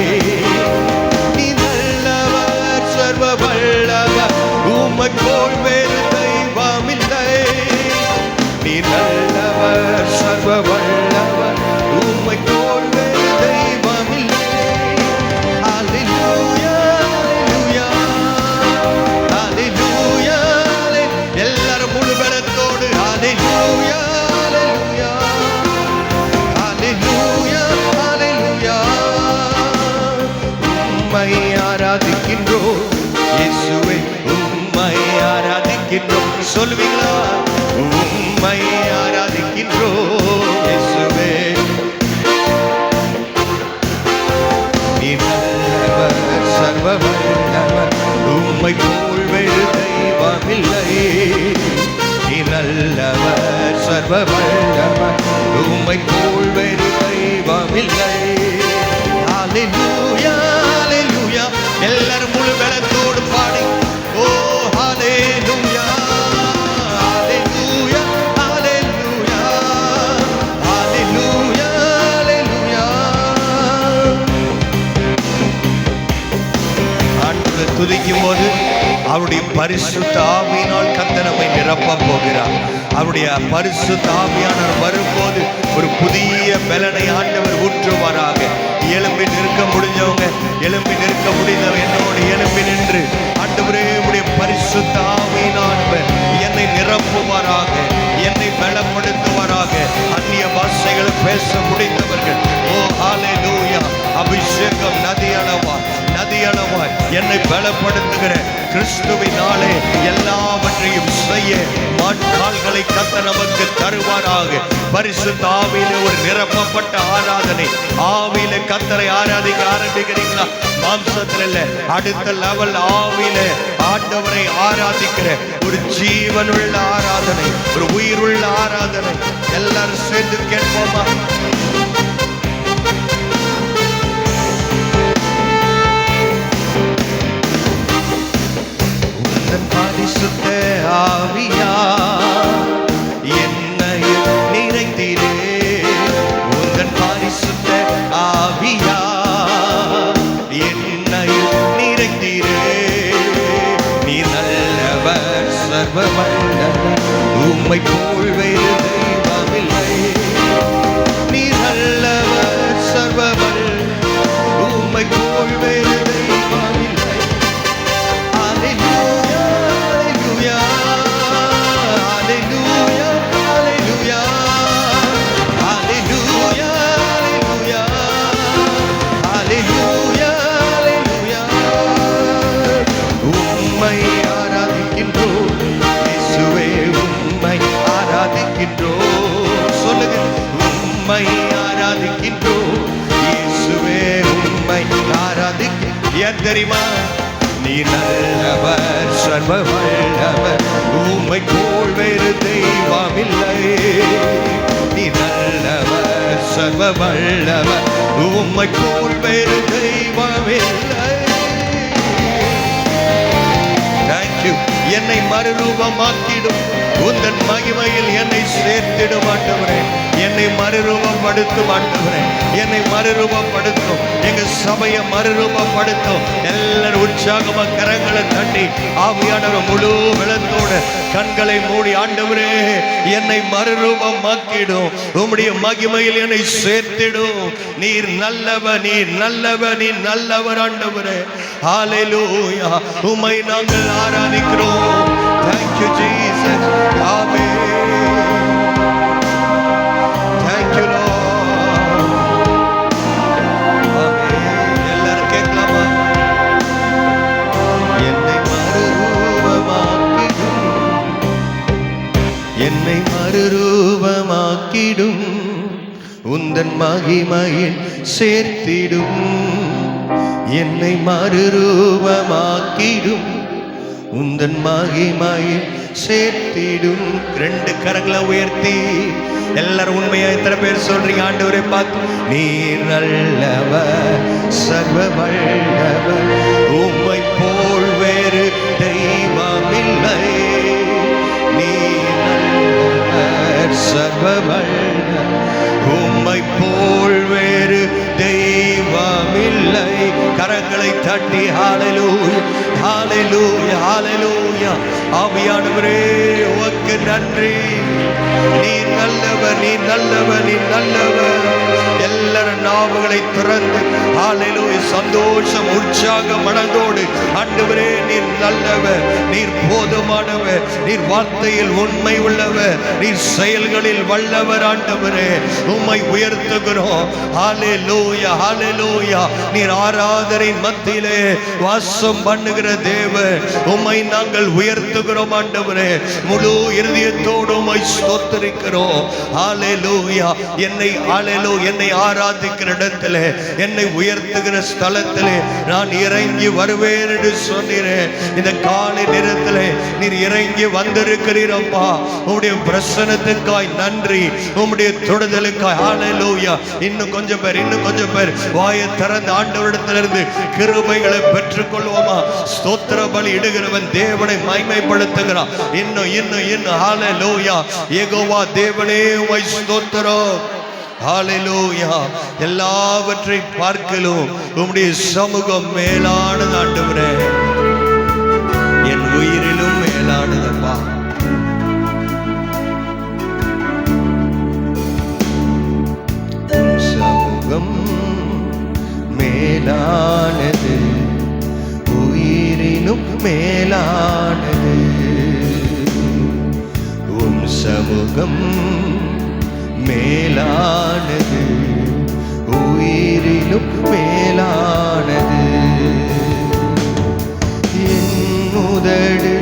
நீ நல்லவர், சர்வ வல்லவர், உம்மை போல் வேறு தெய்வமில்லை. நீ நல்லவர், சர்வ வல்லவர், உம்மை போல் வேறு தெய்வமில்லை. ஹல்லேலூயா, ஹல்லேலூயா, ஹல்லேலூயா. எல்லாரும் முழு பலத்தோடு ஹல்லேலூயா, ஹல்லேலூயா, ஹல்லேலூயா, ஹல்லேலூயா. உம்மை ஆராதிக்கின்றோம் இயேசுவே, உம்மை ஆராதிக்கின்றோம். சொல்லுவீங்களா? உம்மை ஆராதிக்கின்றோம் இயேசுவே. நீ நல்லவர், சர்வ வல்லவர், உம்மை போல் வேறு தெய்வமில்லை. நீ நல்லவர், சர்வ வல்லவர், உம்மை போல் வேறு தெய்வமில்லை. ஹல்லேலூயா, ஹல்லேலூயா. எல்லாரும் முழு பலத்தோடு பாடி ஓ ஹல்லேலூயா, ஹல்லேலூயா, ஹல்லேலூயா, ஹல்லேலூயா, ஹல்லேலூயா. ஆண்டவரை துதிக்கும் போது அவருடைய பரிசுத்த ஆவியினால் கர்த்தர் நம்மை நிரப்பப் போகிறார். அவருடைய பரிசுத்த ஆவியானவர் வரும்போது ஒரு புதிய பலனை ஆண்டவர் ஊற்றுவாராக. எழும்பி நிற்க முடிஞ்சவங்க, எழும்பி நிற்க முடிந்தவங்க என்னோடு எழும்பி நின்று ஆண்டவரே உம்முடைய பரிசுத்த ஆவியினானவர் என்னை நிரப்புவாராக, என்னை பலப்படுத்துவாராக. அந்நிய பாஷைகள் பேச முடிந்தவர்கள் ஓ ஹல்லேலூயா. அபிஷேகம் நதியளவாய், நதியளவாய் என்னை பலப்படுத்துகிற கிறிஸ்துவினாலே எல்லாவற்றையும் செய்ய மாட்கால்களை கர்த்தர் நமக்கு தருவாராக. பரிசுத்த ஆவியிலே ஒரு நிரப்பப்பட்ட ஆராதனை. ஆவியிலே கர்த்தரை ஆராதிக்க ஆரம்பிக்கிறீங்களா? மாம்சத்தில் இல்ல, அடுத்த லெவல் ஆவியிலே ஆண்டவரை ஆராதிக்கிற ஒரு ஜீவனுள்ள ஆராதனை, ஒரு உயிருள்ள ஆராதனை. எல்லாரும் சேர்ந்து கேட்போமா? பரிசுத்த ஆவியா என்னையும் நிறைந்தீரே. உந்தன் பரிசுத்த ஆவியா என்னையும் நிறைந்தீரே. நீ நல்லவர், சர்வ வல்லவர், உம்மை போல் வேறு தெய்வமில்லை. நீ நல்லவர், சர்வ வல்லவர், உம்மை போல் வேறு தெய்வமில்லை. ஹல்லேலூயா, ஹல்லேலூயா, ஹல்லேலூயா, ஹல்லேலூயா, ஹல்லேலூயா, ஹல்லேலூயா, ஹல்லேலூயா. உம்மை ஆராதிக்கின்றோம் இயேசுவே, உம்மை ஏன் தெரியுமா? நீ நல்லவர், சர்வ வல்லவர், உம்மை போல் வேறு தெய்வமில்லை. நீ நல்லவர், சர்வ வல்லவர், உம்மை போல் வேறு தெய்வமில்லை. தேங்க்யூ. என்னை மறுரூபமாக்கிடும் உந்தன் மகிமையில் என்னை சேர்த்திடும் ஆண்டவரே. என்னை மறுரூபப்படுத்தும் ஆண்டவரே, என்னை மறுரூபப்படுத்தும். எங்க சபையை மறுரூபப்படுத்தும். எல்லாரும் உற்சாகமா கரங்களை தட்டி ஆவியானவர் முழு வெள்ளத்தோட கண்களை மூடி, ஆண்டவரே என்னை மறுரூபமாக்கிடும், உம்முடைய மகிமையில் என்னை சேர்த்திடும். நீர் நல்லவர், நீர் நல்லவர், நீர் நல்லவர் ஆண்டவரே. ஹல்லேலூயா. உம்மை நாங்கள் ஆராதிக்கிறோம். Thank you Jesus. Amen. Thank you Lord. Amen. எல்லாரும் கேட்கலாமா? என்னை மறுரூபமாக்கிடும், என்னை மறுரூபமாக்கிடும், உந்தன் மகிமையில் சேர்த்திடும். என்னை மறுரூபமாக்கிடும், உந்தன் மகிமையில் சேர்த்திடும். ரெண்டு கரங்களை உயர்த்தி எல்லாரும் உண்மையா எத்தனை பேர் சொல்றீங்க? ஆண்டவரை பார்த்து, நீர் நல்லவர், சர்வ வல்லவர், உம்மை போல் வேறு தெய்வமில்லை. நீர் நல்லவர், சர்வ வல்லவர், உம்மை போல் வேறு தெய்வமில்லை. கரங்களை தட்டி ஹல்லேலூயா, ஹல்லேலூயா, ஹல்லேலூயா. ஆவியானவரே உமக்கு நன்றி. நீர் நல்லவர், நீர் நல்லவர், நீர் நல்லவர். எல்லாரும் நாவுகளை திறந்து ஹல்லேலூயா சந்தோஷம் உற்சாக மனதோடு, ஆண்டவரே நீர் நல்லவர், நீர் போதுமானவர், நீர் வார்த்தையில் உண்மை உள்ளவர், நீர் செயல்களில் வல்லவர். ஆண்டவரே உம்மை உயர்த்துகிறோம். ஹல்லேலூயா, ஹல்லேலூயா. நீர் ஆராதனை மத்தியிலே வாசம் பண்ணுகிற தேவன், உம்மை நாங்கள் உயர்த்துகிறோம் ஆண்டவரே. முழு இருதயத்தோடு உம்மை ஸ்தோத்திரிக்கிறோம். ஹல்லேலூயா. என்னை ஆராதிக்கிற இடத்திலே, என்னை உயர்த்துகிற ஸ்தலத்திலே நான் இறங்கி வருவேன் என்று சொன்னீரே. இந்த காலை நேரத்திலே நீர் இறங்கி வந்திருக்கிறீரப்பா. உம்முடைய பிரசன்னத்துக்காய் நன்றி, உம்முடைய தொடுதலுக்காய். ஹல்லேலூயா. இன்னும் கொஞ்சம் பேர் வாயை திறந்து ஆண்டவரிடத்திலிருந்து கிருபைகளை பெற்றுக்கொள்வோமா? ஸ்தோத்திர பலி இடுகிறவன் தேவனை மகிமைப்படுத்துகிறான். இன்னும் ஹல்லேலூயா. யெகோவா தேவனே உம்மை ஸ்தோத்திரம். ஹல்லேலூயா. எல்லாவற்றை பார்க்கலும் உம்முடைய சமூகம் மேலானது ஆண்டவரே, என் உயிரிலும் மேலானதப்பா. சமூகம் மேலானது, உயிரினும் மேலானது. உம் சமூகம் மேலானது, உயிரினும் மேலானது. என் உதடு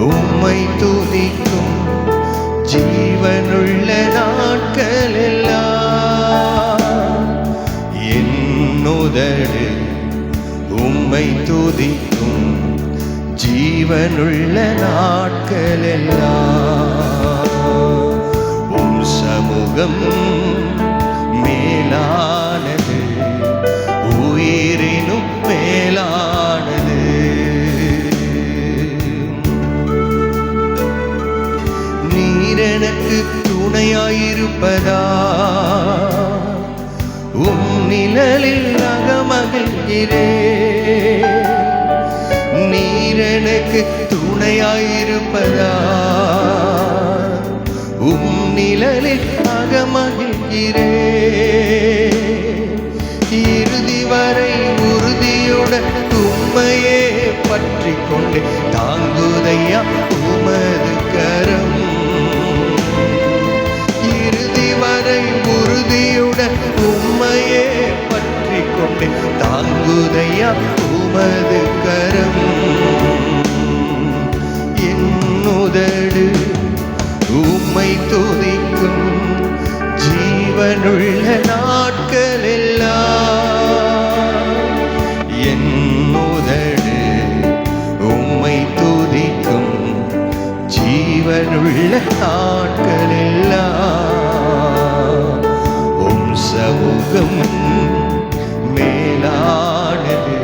உம்மை துதிக்கும், ஜீவனுள்ள நாட்கள் எல்லாம். என் உதடு உம்மை துதிக்கும், ஜீவனுள்ள நாட்கள் எல்லாம். உம் சமூகம் மேலானது, உயிரினும் மேலானது. நீர் எனக்கு துணையாயிருப்பதா, உம் நிழலில் அகமகிழ்கிறேன். நீர் எனக்கு துணையாயிருப்பதா, உம் நிழலில் அகமகிழ்கிறேன். இறுதி வரை உறுதியுடன் உம்மையே பற்றி கொண்டு தாங்குதையா உமது கரம். இறுதி வரை உறுதியுடன் உம்மையே பற்றி கொண்டு தாங்குதையா உமது கரம். என் உதடு உம்மை துதிக்கும், ஜீவனுள்ள நாட்கள் எல்லாம். என் ஜீவனுள்ள நாட்களெல்லாம் உம் சமூகம் மேலானது,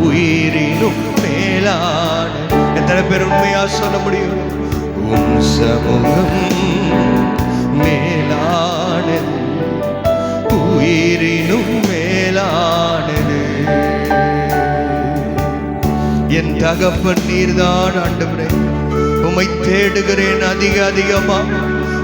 உயிரினும் மேலானது. எத்தனை பேர் உண்மையா சொல்ல முடியும்? உம் சமூகம் மேலானது, உயிரினும் மேலானது. என் தகப்பன் நீர்தான் ஆண்டவரே, உம்மை தேடுகிறேன் அதிகமா.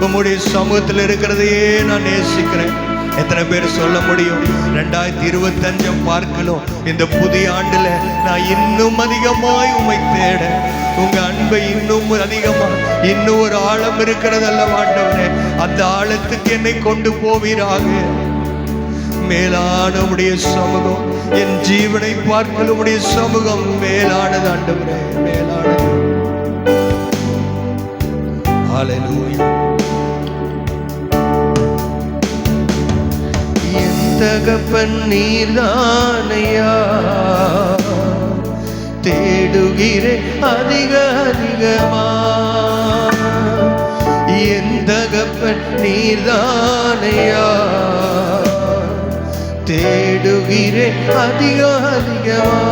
உம்முடைய சமூகத்தில் இருக்கிறதையே நான் நேசிக்கிறேன். எத்தனை பேர் சொல்ல முடியும்? 2025 பார்க்கலாம், இந்த புதிய ஆண்டுல நான் இன்னும் அதிகமாய் உம்மை தேட, உங்க அன்பை இன்னும் அதிகமா, இன்னும் ஒரு ஆழம் இருக்கிறதல்ல ஆண்டவரே, அந்த ஆழத்துக்கு என்னை கொண்டு போவீராக. மேலான உடைய சமூகம், என் ஜீவனை பார்க்கல உடைய சமூகம் மேலானது ஆண்டவரே, மேலானது. ஹல்லேலூயா. என் தகப்பன் நீர்தானையா, தேடுகிறேன் அதிகமா. என் தகப்பன் நீர்தானையா, தேடுகிறேன் அதிகமா.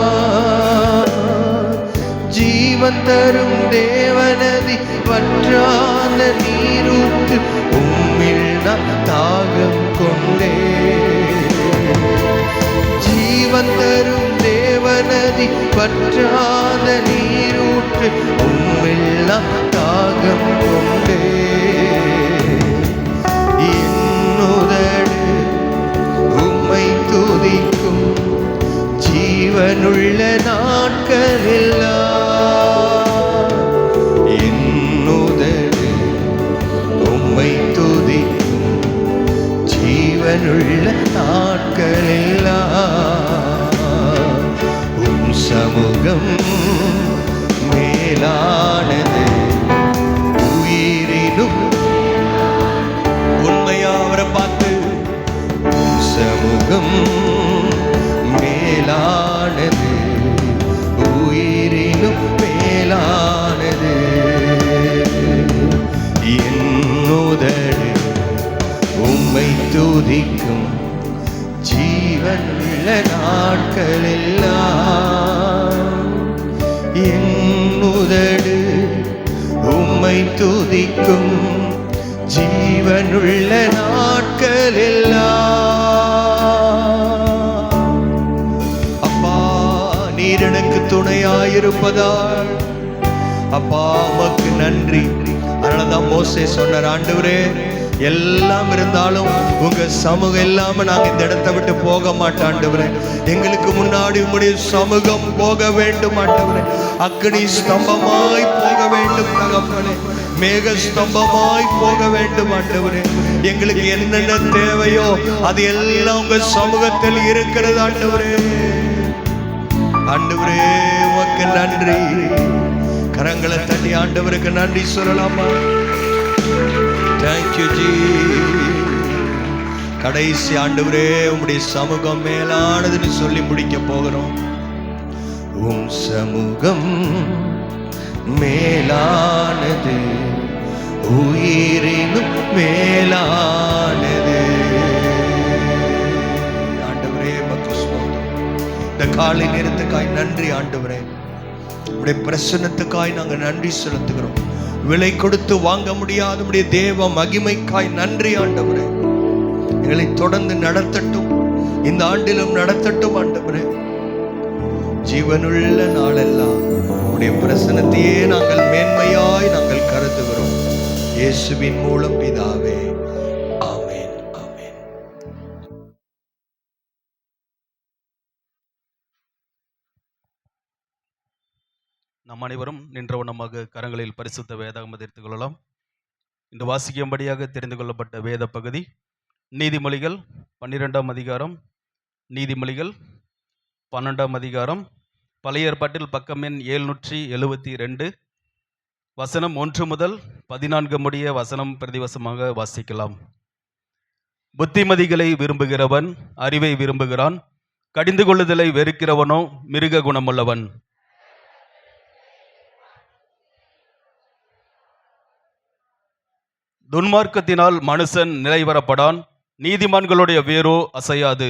ஜீவன் தரும் தேவனதி, வற்றாத நீரூற்று, உம்மில் நான் தாகம் கொண்டே. ஜீவன் தரும் தேவனதி, வற்றாத நீரூற்று, உம்மில் நான் தாகம் கொண்டே. என்னுதடு உம்மை துதிக்கும் ஜீவனுள்ள நாட்களெல்லாம், என்னுதடு உம்மை துதிக்கும் ஜீவனுள்ள நாட்களெல்லாம். உம் சமூகம் மேலானது, உயிரினும். உண்மையா அவரை பார்த்து, சமூகம் மேலானது, உயிரினும் மேலானது. என்னுதடு உம்மை துதிக்கும் ஜீவனுள்ள நாட்களெல்லாம். என்னுதடு உம்மை துதிக்கும் ஜீவனுள்ள நாட்களெல்லாம். அப்பா, நீர் எனக்கு துணையாயிருப்பதால் அப்பா உமக்கு நன்றி. அதனாலதான் மோசே சொன்னார், ஆண்டவரே எல்லாம் இருந்தாலும் உங்க சமூகம் இல்லாம நாங்க இந்த இடத்தை விட்டு போக மாட்டோம் ஆண்டவரே. எங்களுக்கு முன்னாடி உங்களுடைய சமூகம் போக வேண்டும் ஆண்டவரே. அக்னி ஸ்தம்பமாய் போக வேண்டும் தகப்பனே, மேக ஸ்தம்பமாய் போக வேண்டும் ஆண்டவரே. எங்களுக்கு என்னென்ன தேவையோ அது எல்லாம் உங்க சமூகத்தில் இருக்கிறது ஆண்டவரே. ஆண்டவரே உமக்கு நன்றி. கரங்களை தட்டி ஆண்டவருக்கு நன்றி சொல்லலாமா? Thank you G. கடைசி ஆண்டவரே உம்முடைய சமூகம் மேலானதுன்னு சொல்லி முடிக்க போகிறோம். உம் சமூகம் மேலானது, உயிரினும் மேலானது. ஆண்டவரே உமக்கு ஸ்தோத்திரம். இந்த காலை நேரத்துக்காய் நன்றி ஆண்டவரே. உம்முடைய பிரசன்னத்துக்காய் நாங்கள் நன்றி செலுத்துகிறோம். விலை கொடுத்து வாங்க முடியாத உம்முடைய தேவ மகிமைக்காய் நன்றி ஆண்டவரே. எங்களை தொடர்ந்து நடத்தட்டும், இந்த ஆண்டிலும் நடத்தட்டும் ஆண்டவரே. ஜீவனுள்ள நாளெல்லாம் உம்முடைய பிரசன்னத்தையே நாங்கள் மேன்மையாய் நாங்கள் கருதுகிறோம். இயேசுவின் மூலம் பிதாவே, ஆமென், ஆமென். நம் அனைவரும் நின்றவனமாக கரங்களில் பரிசுத்த வேதாகமத்தை எடுத்துக் கொள்ளலாம். இன்று வாசிக்கும்படியாக தெரிந்து கொள்ளப்பட்ட வேத பகுதி நீதிமொழிகள் 12ஆம் அதிகாரம், நீதிமொழிகள் 12ஆம் அதிகாரம், பழைய ஏற்பாட்டில் பக்கம் எண் 772, வசனம் 1 முதல் 14 முடிய வசனம் பிரதிவசமாக வாசிக்கலாம். புத்திமதிகளை விரும்புகிறவன் அறிவை விரும்புகிறான், கடிந்து கொள்ளுதலை வெறுக்கிறவனோ மிருக குணமுள்ளவன். துன்மார்க்கத்தினால் மனுஷன் நிலைவரப்படான், நீதிமான்களுடைய வேரோ அசையாது.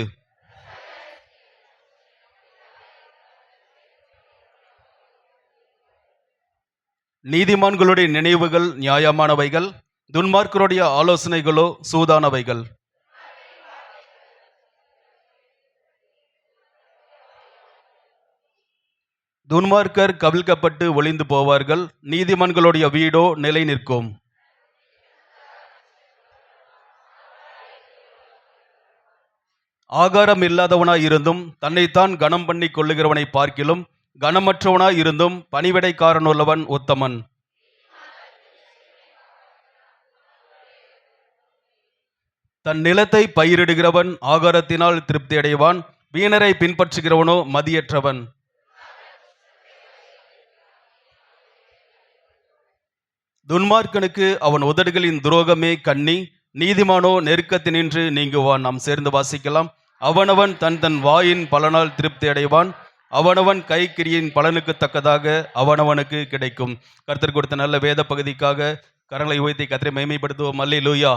நீதிமான்களுடைய நினைவுகள் நியாயமானவைகள், துன்மார்க்கருடைய ஆலோசனைகளோ சூதானவைகள். துன்மார்க்கர் கவிழ்க்கப்பட்டு ஒளிந்து போவார்கள், நீதிமான்களுடைய வீடோ நிலை நிற்கும். ஆகாரம் இல்லாதவனாய் இருந்தும் தன்னைத்தான் கனம் பண்ணி கொள்ளுகிறவனை பார்க்கிலும் கனமற்றவனாய் இருந்தும் பணிவிடைக்காரனுள்ளவன் உத்தமன். தன் நிலத்தை பயிரிடுகிறவன் ஆகாரத்தினால் திருப்தி அடைவான், வீணரை பின்பற்றுகிறவனோ மதியற்றவன். துன்மார்க்கனுக்கு அவன் உதடுகளின் துரோகமே கண்ணி, நீதிமானோ நெருக்கத்தினின்று நீங்குவான். நாம் சேர்ந்து வாசிக்கலாம். அவனவன் தன் தன் வாயின் பலனால் திருப்தி அடைவான், அவனவன் கைக்கிரியின் பலனுக்கு தக்கதாக அவனவனுக்கு கிடைக்கும். கர்த்தர் கொடுத்த நல்ல வேத பகுதிக்காக கரங்களை உயர்த்தி கர்த்தரை மகிமைப்படுத்துவோம். அல்லேலூயா.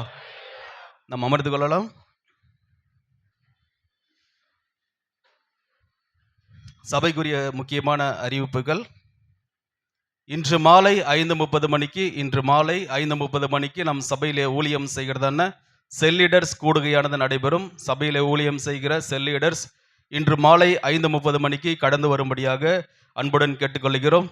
நாம் அமர்ந்து கொள்ளலாம். சபைக்குரிய முக்கியமான அறிவிப்புகள். இன்று மாலை 5:30 மணிக்கு நம் சபையிலே ஊழியம் செய்கிறதான செல் லீடர்ஸ் கூடுகையானது நடைபெறும். சபையிலே ஊழியம் செய்கிற செல் லீடர்ஸ் இன்று மாலை 5:30 மணிக்கு கடந்து வரும்படியாக அன்புடன் கேட்டுக்கொள்கிறோம்.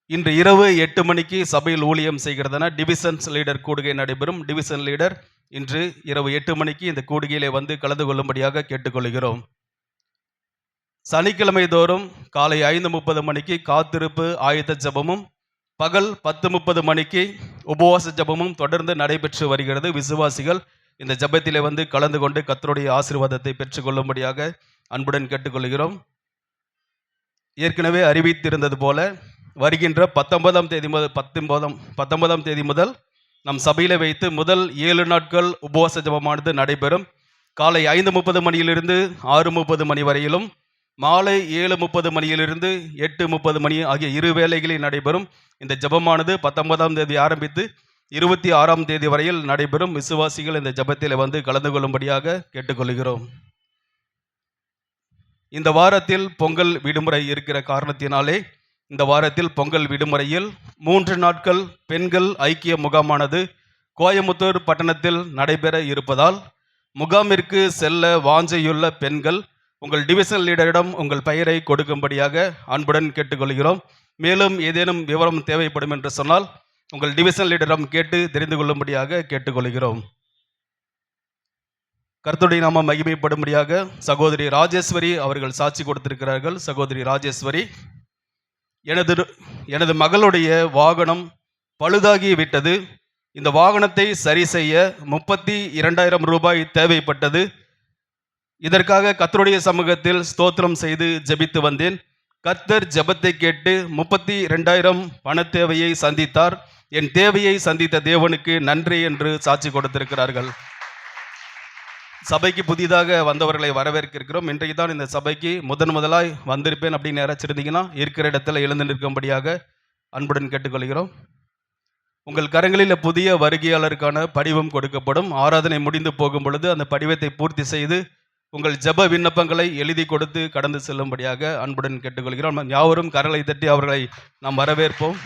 இன்று இரவு 8 மணிக்கு சபையில் ஊழியம் செய்கிறதான டிவிஷன்ஸ் லீடர் கூடுகை நடைபெறும். டிவிஷன் லீடர் இன்று இரவு 8 மணிக்கு இந்த கூடுகையிலே வந்து கலந்து கொள்ளும்படியாக கேட்டுக்கொள்கிறோம். சனிக்கிழமை தோறும் காலை 5:30 மணிக்கு காத்திருப்பு ஆயத்த ஜபமும், பகல் 10:30 மணிக்கு உபவாச ஜபமும் தொடர்ந்து நடைபெற்று வருகிறது. விசுவாசிகள் இந்த ஜபத்திலே வந்து கலந்து கொண்டு கர்த்தருடைய ஆசீர்வாதத்தை பெற்றுக்கொள்ளும்படியாக அன்புடன் கேட்டுக்கொள்கிறோம். ஏற்கனவே அறிவித்திருந்தது போல வருகின்ற 19ஆம் தேதி முதல் நம் சபையில வைத்து முதல் 7 நாட்கள் உபவாச ஜபமானது நடைபெறும். காலை 5:30 மணியிலிருந்து 6:30 மணி வரையிலும், மாலை 7:30 மணியிலிருந்து 8:30 மணி ஆகிய இரு வேளைகளில் நடைபெறும். இந்த ஜபமானது 19ஆம் தேதி ஆரம்பித்து 26ஆம் தேதி வரையில் நடைபெறும். விசுவாசிகள் இந்த ஜபத்தில் வந்து கலந்து கொள்ளும்படியாக கேட்டுக்கொள்கிறோம். இந்த வாரத்தில் பொங்கல் விடுமுறை இருக்கிற காரணத்தினாலே இந்த வாரத்தில் பொங்கல் விடுமுறையில் 3 நாட்கள் பெண்கள் ஐக்கிய முகாமானது கோயமுத்தூர் பட்டணத்தில் நடைபெற இருப்பதால் முகாமிற்கு செல்ல வாஞ்சையுள்ள பெண்கள் உங்கள் டிவிஷன் லீடரிடம் உங்கள் பெயரை கொடுக்கும்படியாக அன்புடன் கேட்டுக்கொள்கிறோம். மேலும் ஏதேனும் விவரம் தேவைப்படும் என்று சொன்னால் உங்கள் டிவிஷன் லீடரிடம் கேட்டு தெரிந்து கொள்ளும்படியாக கேட்டுக்கொள்கிறோம். கர்த்தருடைய நாமம் மகிமைப்படும்படியாக சகோதரி ராஜேஸ்வரி அவர்கள் சாட்சி கொடுத்திருக்கிறார்கள். சகோதரி ராஜேஸ்வரி, எனது மகளுடைய வாகனம் பழுதாகி விட்டது. இந்த வாகனத்தை சரி செய்ய 32,000 ரூபாய் தேவைப்பட்டது. இதற்காக கர்த்தருடைய சமூகத்தில் ஸ்தோத்திரம் செய்து ஜெபித்து வந்தேன். கர்த்தர் ஜெபத்தை கேட்டு 32,000 பண தேவையை சந்தித்தார். என் தேவையை சந்தித்த தேவனுக்கு நன்றி என்று சாட்சி கொடுத்திருக்கிறார்கள். சபைக்கு புதிதாக வந்தவர்களை வரவேற்கிறோம். இன்றைக்கு தான் இந்த சபைக்கு முதலாய் வந்திருப்பேன் அப்படின்னு நினைச்சிருந்தீங்கன்னா இருக்கிற இடத்துல எழுந்து நிற்கும்படியாக அன்புடன் கேட்டுக்கொள்கிறோம். உங்கள் கரங்களில் புதிய வருகையாளருக்கான படிவம் கொடுக்கப்படும். ஆராதனை முடிந்து போகும் பொழுது அந்த படிவத்தை பூர்த்தி செய்து உங்கள் ஜெப விண்ணப்பங்களை எழுதி கொடுத்து கடந்து செல்லும்படியாக அன்புடன் கேட்டுக்கொள்கிறோம். யாவரும் கரங்களை தட்டி அவர்களை நாம் வரவேற்போம்.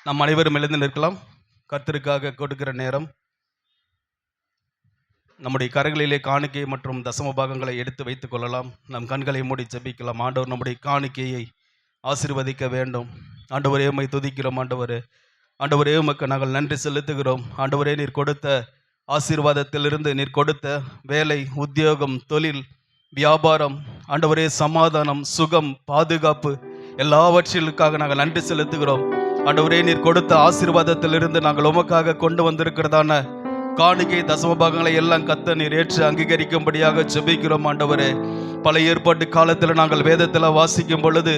நாம் அனைவரும் எழுந்து நிற்கலாம். கர்த்தருக்காக கொடுக்கிற நேரம். நம்முடைய கரங்களிலே காணிக்கை மற்றும் தசம பாகங்களை எடுத்து வைத்துக் கொள்ளலாம். நம் கண்களை மூடி ஜெபிக்கலாம். ஆண்டவர் நம்முடைய காணிக்கையை ஆசீர்வதிக்க வேண்டும். ஆண்டவரே, உம்மை துதிக்கிறோம். ஆண்டவரே, உமக்கு நாங்கள் நன்றி செலுத்துகிறோம். ஆண்டவரே, நீர் கொடுத்த ஆசீர்வாதத்திலிருந்து, நீர் கொடுத்த வேலை, உத்தியோகம், தொழில், வியாபாரம், ஆண்டவரே, சமாதானம், சுகம், பாதுகாப்பு எல்லாவற்றிற்காக நாங்கள் நன்றி செலுத்துகிறோம். ஆண்டவரே, நீர் கொடுத்த ஆசீர்வாதத்திலிருந்து நாங்கள் உமக்காக கொண்டு வந்திருக்கிறதான காணிக்கை தசம பாகங்களை எல்லாம் கர்த்தர் நீர் ஏற்று அங்கீகரிக்கும்படியாக ஜெபிக்கிறோம். ஆண்டவரே, பழைய ஏற்பாட்டு காலத்தில் நாங்கள் வேதத்தில் வாசிக்கும் பொழுது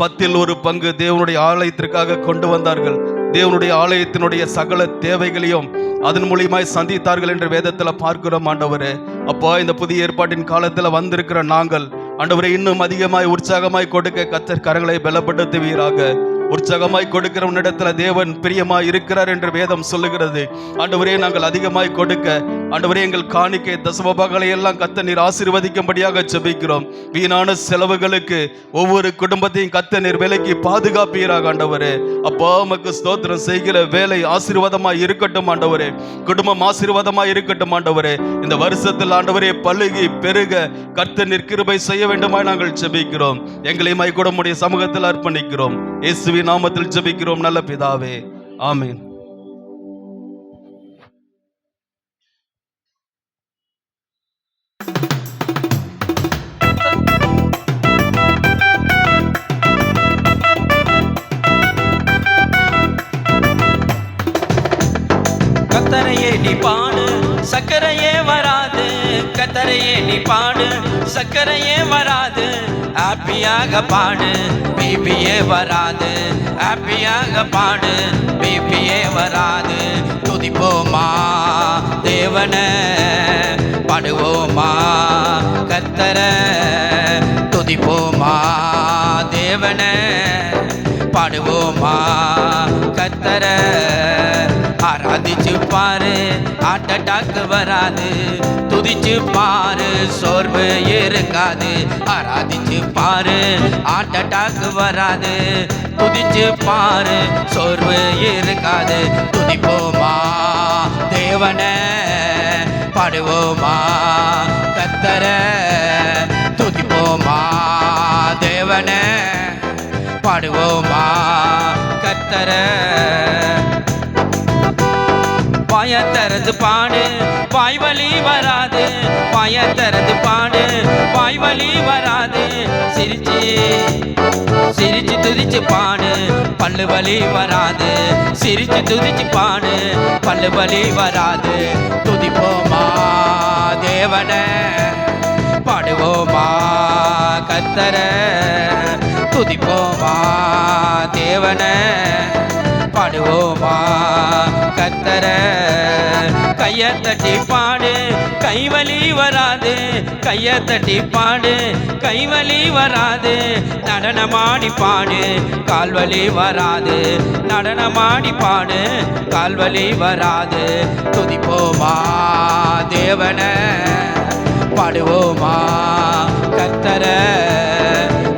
10 பங்கு தேவனுடைய ஆலயத்திற்காக கொண்டு வந்தார்கள். தேவனுடைய ஆலயத்தினுடைய சகல தேவைகளையும் அதன் மூலியமாய் சந்தித்தார்கள் என்று வேதத்தில் பார்க்கிறோம். ஆண்டவரே, அப்போ இந்த புதிய ஏற்பாட்டின் காலத்தில் வந்திருக்கிற நாங்கள் ஆண்டவரே இன்னும் அதிகமாய் உற்சாகமாய் கொடுக்க கர்த்தர் கரங்களை பலப்படுத்துவீராக. உற்சாகமாய் கொடுக்கிறவனிடத்துல தேவன் பிரியமாய் இருக்கிறார் என்று வேதம் சொல்லுகிறது. ஆண்டவரே, நாங்கள் அதிகமாய் கொடுக்க, ஆண்டவரே, எங்கள் காணிக்கை தசமபாகங்களை எல்லாம் கர்த்தர் நீர் ஆசீர்வதிக்கும்படியாக ஜெபிக்கிறோம். வீணான செலவுகளுக்கு ஒவ்வொரு குடும்பத்தையும் கர்த்தர் நீர் விலைக்கு பாதுகாப்பீராக ஆண்டவரே. அப்பா, உமக்கு ஸ்தோத்திரம். செய்கிற வேலை ஆசீர்வாதமாய் இருக்கட்டும் ஆண்டவரே. குடும்பம் ஆசீர்வாதமாய் இருக்கட்டும் ஆண்டவரே. இந்த வருஷத்தில் ஆண்டவரே பலுகி பெருக கர்த்தர் நீர் கிருபை செய்ய வேண்டுமாய் நாங்கள் ஜெபிக்கிறோம். எங்களையும் கூட உம்முடைய சமூகத்தில் அர்ப்பணிக்கிறோம். இயேசுவின் நாமத்தில் ஜெபிக்கிறோம் நல்ல பிதாவே, ஆமென். கத்தரையே நீ பாடு, சக்கரையே வராது. கத்தரையே நீ பாடு, சக்கரையே வராது. ஹாப்பியாக பாடு, பிபியே வராது. ஹாப்பியாக பாடு, பிபியே வராது. துதிப்போமா தேவனை, பாடுவோமா கத்தரை. துதிப்போமா தேவனை, பாடுவோமா கத்தரை. ஆராதிச்சு பாரு, அட்டாக்கு வராது. துதிச்சு பாரு, சோர்வு இருக்காது. ஆராதிச்சு பாரு, அட்டாக்கு வராது. துதிச்சு பாரு, சோர்வு இருக்காது. துதிப்போமா தேவனை, பாடுவோமா கத்தரை. துதிப்போமா தேவனை, பாடுவோமா கத்தரை. வாய திறந்து பாடு, வாய் வலி வராது. வாய திறந்து பாடு, வாய் வலி வராது. சிரிச்சு சிரிச்சு துதிச்சு பாடு, பல்லு வலி வராது. சிரிச்சு துதிச்சு பாடு, பல்லு வலி வராது. துதிப்போமா தேவனை, பாடுவோமா கத்தரை. துதிப்போமா தேவனை, பாடுவோமா கத்தரை. கையை தட்டி பாடு, கைவலி வராது. கையை தட்டி பாடு, கைவலி வராது. நடனமாடி பாடு, கால்வலி வராது. நடனமாடி பாடு, கால்வலி வராது. துதிப்போமா தேவனை, பாடுவோமா கத்தரை.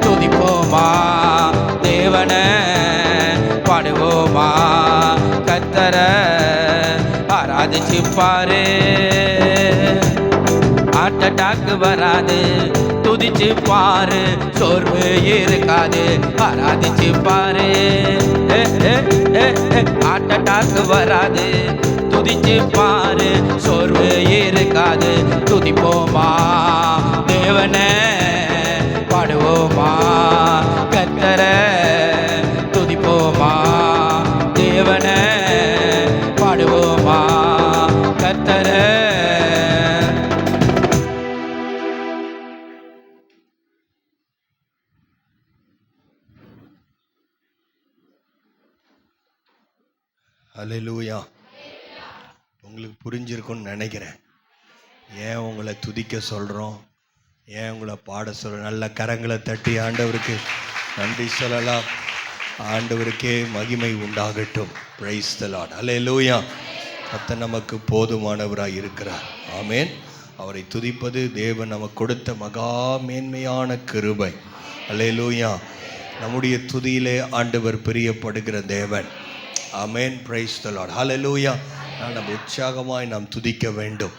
துதிப்போமா தேவனை, பாடுவோமா கத்தரை. ஆராதிச்சு பாரு, அட்டாக்கு வராது. துதிச்சு பாரு, சோர்வு இருக்காது. ஆராதிச்சு பாரு, அட்டாக்கு வராது. துதிச்சு பாரு, சோர்வு இருக்காது. துதிப்போமா தேவனை, பாடுவோமா கத்தரை. துதிப்போமா தேவனை, பாடுவோமா கத்தரை. அல்லேலூயா. உங்களுக்கு புரிஞ்சிருக்கும்னு நினைக்கிறேன். ஏன் உங்களை துதிக்க சொல்கிறோம், ஏன் உங்களை பாட சொல்கிறோம். நல்ல கரங்களை தட்டி ஆண்டவருக்கு நன்றி சொல்லலாம். ஆண்டவருக்கே மகிமை உண்டாகட்டும். Praise the lord. அல்லேலூயா. கர்த்தர் நமக்கு போதுமானவராய் இருக்கிறார். ஆமென். அவரை துதிப்பது தேவன் நமக்கு கொடுத்த மகா மேன்மையான கிருபை. அல்லேலூயா. நம்முடைய துதியிலே ஆண்டவர் பிரியப்படுகிற தேவன். ஆமென். Praise the lord. அல்லேலூயா. நம்ம உற்சாகமாய் நாம் துதிக்க வேண்டும்,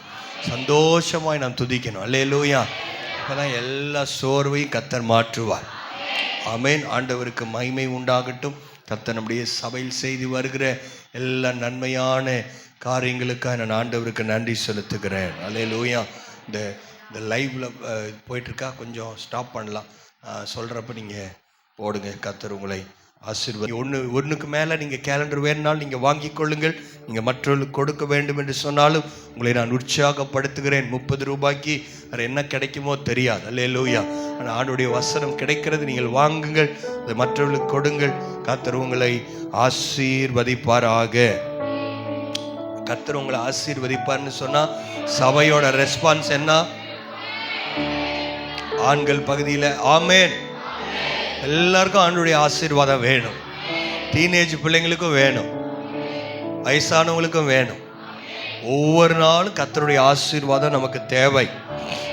சந்தோஷமாய் நாம் துதிக்கணும். அல்லேலூயா. அப்பதான் எல்லா சோர்வையும் கர்த்தர் மாற்றுவார். ஆமென். ஆண்டவருக்கு மகிமை உண்டாகட்டும். கர்த்தர் நம்முடைய சபையில் செய்து வருகிற எல்லா நன்மையான காரியங்களுக்காக நான் ஆண்டவருக்கு நன்றி செலுத்துகிறேன். அல்லேலூயா. இந்த லைவில் போயிட்டுருக்கா, கொஞ்சம் ஸ்டாப் பண்ணலாம். சொல்கிறப்ப நீங்கள் போடுங்க. கர்த்தர் உங்களை ஆசீர்வாதி. ஒன்றுக்கு மேலே நீங்கள் கேலண்டர் வேணுனாலும் நீங்கள் வாங்கி கொள்ளுங்கள். நீங்கள் மற்றவர்களுக்கு கொடுக்க வேண்டும் என்று சொன்னாலும் உங்களை நான் உற்சாகப்படுத்துகிறேன். 30 ரூபாய்க்கு வேறு என்ன கிடைக்குமோ தெரியாது. அல்லேலூயா. ஆனால் ஆண்டுடைய வசனம் கிடைக்கிறது. நீங்கள் வாங்குங்கள், அதை மற்றவர்களுக்கு கொடுங்கள். கர்த்தர் உங்களை ஆசீர்வதிப்பாராக. கர்த்தர் உங்களை ஆசீர்வதிப்பார்னு சொன்னால் சபையோட ரெஸ்பான்ஸ் என்ன? ஆண்கள் பகுதியில் ஆமென். எல்லாருக்கும் ஆண்டுடைய ஆசீர்வாதம் வேணும். டீனேஜ் பிள்ளைங்களுக்கும் வேணும், வயசானவங்களுக்கும் வேணும். ஒவ்வொரு நாளும் கர்த்தருடைய ஆசீர்வாதம் நமக்கு தேவை.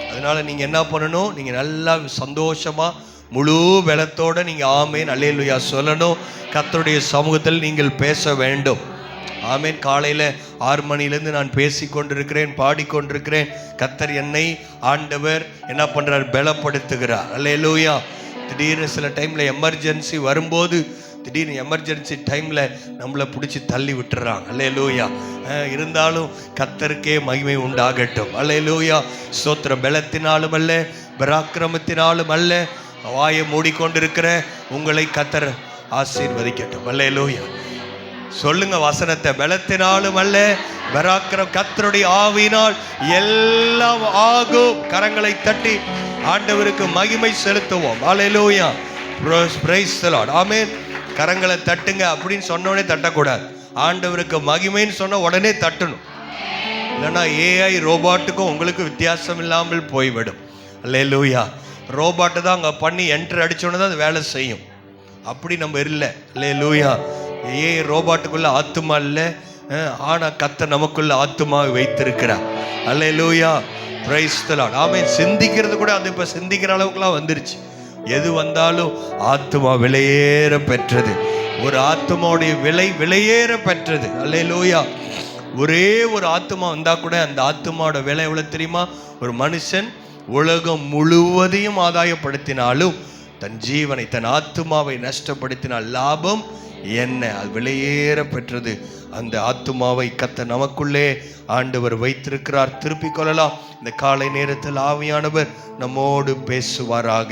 அதனால நீங்க என்ன பண்ணணும், நீங்க நல்லா சந்தோஷமா முழு பலத்தோட நீங்க ஆமேன் அல்லேலூயா சொல்லணும். கர்த்தருடைய சமூகத்தில் நீங்கள் பேச வேண்டும். ஆமேன். காலையில் 6 மணிலேருந்து நான் பேசி கொண்டிருக்கிறேன், பாடிக்கொண்டிருக்கிறேன். கர்த்தர் என்னை ஆண்டவர் என்ன பண்ணுறார், பலப்படுத்துகிறார். அல்லேலூயா. திடீர்னு சில டைமில் எமர்ஜென்சி வரும்போது, திடீர்னு எமர்ஜென்சி டைமில் நம்மளை பிடிச்சி தள்ளி விட்டுறாங்க. அல்லேலூயா. இருந்தாலும் கர்த்தருக்கே மகிமை உண்டாகட்டும். அல்லேலூயா. ஸ்தோத்திரம். பலத்தினாலும் அல்ல, பராக்கிரமத்தினாலும் அல்ல, வாயை மூடிக்கொண்டிருக்கிற உங்களை கர்த்தர் ஆசீர்வதிக்கட்டும். அல்லேலூயா. சொல்லுங்க வசனத்தை. பலத்தினாலும் அல்ல, பராக்கிரம் கர்த்தருடைய ஆவியினால் எல்லாம் ஆகும். கரங்களை தட்டி ஆண்டவருக்கு மகிமை செலுத்துவோம். அல்லேலூயா. Praise the lord. ஆமென். கரங்களை தட்டுங்க. அப்படின்னு சொன்ன உடனே தட்டக்கூடாது. ஆண்டவருக்கு மகிமைன்னு சொன்ன உடனே தட்டணும். இல்லைன்னா ஏஐ ரோபாட்டுக்கும் உங்களுக்கு வித்தியாசம் இல்லாமல் போய்விடும். அல்லேலூயா. ரோபாட்டு தான் அங்கே பண்ணி என்ட்ரு அடிச்சோன்னு தான் அது வேலை செய்யும். அப்படி நம்ம இல்லை. அல்லேலூயா. ரோபாட்டுக்குள்ள ஆத்துமா இல்லை, ஆனால் கர்த்தர் நமக்குள்ள ஆத்துமாவை வைத்திருக்கிறார். அல்லேலூயா. Praise the lord. ஆமென். சிந்திக்கிறது கூட அது இப்போ சிந்திக்கிற அளவுக்குலாம் வந்துருச்சு. எது வந்தாலும் ஆத்துமா விலையேற பெற்றது. ஒரு ஆத்துமாவுடைய விலை விலையேற பெற்றது. அல்லேலூயா. ஒரே ஒரு ஆத்துமா வந்தால் கூட அந்த ஆத்துமாவோட விலை எவ்வளோ தெரியுமா? ஒரு மனுஷன் உலகம் முழுவதையும் ஆதாயப்படுத்தினாலும் தன் ஜீவனை, தன் ஆத்துமாவை நஷ்டப்படுத்தினால் லாபம் என்ன? அது விலையேற பெற்றது. அந்த ஆத்துமாவை கர்த்தர் நமக்குள்ளே ஆண்டவர் வைத்திருக்கிறார். திருப்பிக் கொள்ளலாம். இந்த காலை நேரத்தில் ஆவியானவர் நம்மோடு பேசுவாராக.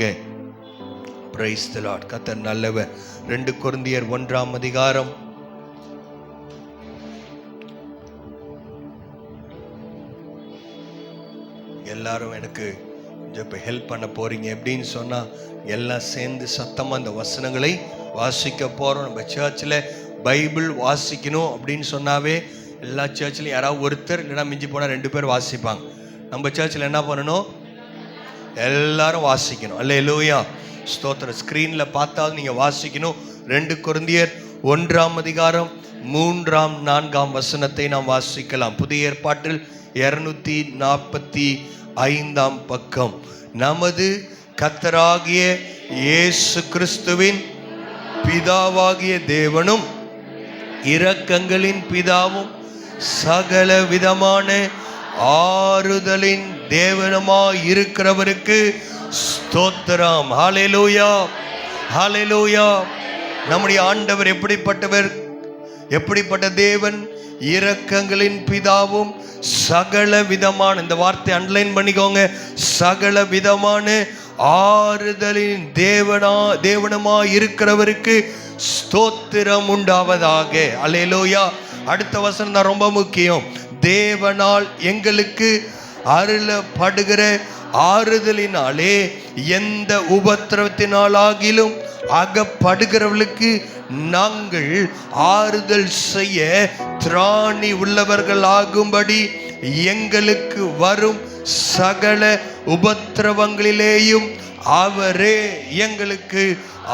Price the Lord. கர்த்தர் நல்லவர். 2 கொரிந்தியர் 1ஆம் அதிகாரம் எல்லாரும் எனக்கு கொஞ்சம் இப்போ ஹெல்ப் பண்ண போறீங்க. எப்படின்னு சொன்னால் எல்லாம் சேர்ந்து சத்தமாக அந்த வசனங்களை வாசிக்க போகிறோம். நம்ம சர்ச்சில் பைபிள் வாசிக்கணும் அப்படின்னு சொன்னாவே எல்லா சர்ச்சிலையும் யாராவது ஒருத்தர் இல்லைன்னா மிஞ்சி போனால் 2 பேர் வாசிப்பாங்க. நம்ம சர்ச்சில் என்ன பண்ணணும்? எல்லாரும் வாசிக்கணும். அல்லேலூயா. ஸ்தோத்திரம். ஸ்க்ரீனில் பார்த்தாலும் நீங்கள் வாசிக்கணும். 2 கொரிந்தியர் 1ஆம் அதிகாரம் 3ஆம் 4ஆம் வசனத்தை நாம் வாசிக்கலாம். புதிய ஏற்பாட்டில் 245ஆம் பக்கம். நமது கர்த்தராகிய இயேசு கிறிஸ்துவின் பிதாவாகிய தேவனும் இரக்கங்களின் பிதாவும் சகல விதமான ஆறுதலின் தேவனுமாய் இருக்கிறவருக்கு ஸ்தோத்திரம். ஹல்லேலூயா. ஹல்லேலூயா. நம்முடைய ஆண்டவர் எப்படிப்பட்டவர்? எப்படிப்பட்ட தேவன்? இரக்கங்களின் பிதாவும் சகல விதமான, இந்த வார்த்தை அண்டர்லைன் பண்ணிக்கோங்க, சகல விதமான ஆறுதலின் தேவனுமாய் இருக்கிறவருக்கு ஸ்தோத்திரம் உண்டாவதாக. அல்லேலூயா. அடுத்த வசனம் தான் ரொம்ப முக்கியம். தேவனால் எங்களுக்கு அருளப்படுகிற ஆறுதலினாலே எந்த உபத்திரவத்தினாலாகிலும் அகப்படுகிறவர்களுக்கு நாங்கள் ஆறுதல் செய்ய திராணி உள்ளவர்கள் ஆகும்படி எங்களுக்கு வரும் சகல உபத்திரவங்களிலேயும் அவரே எங்களுக்கு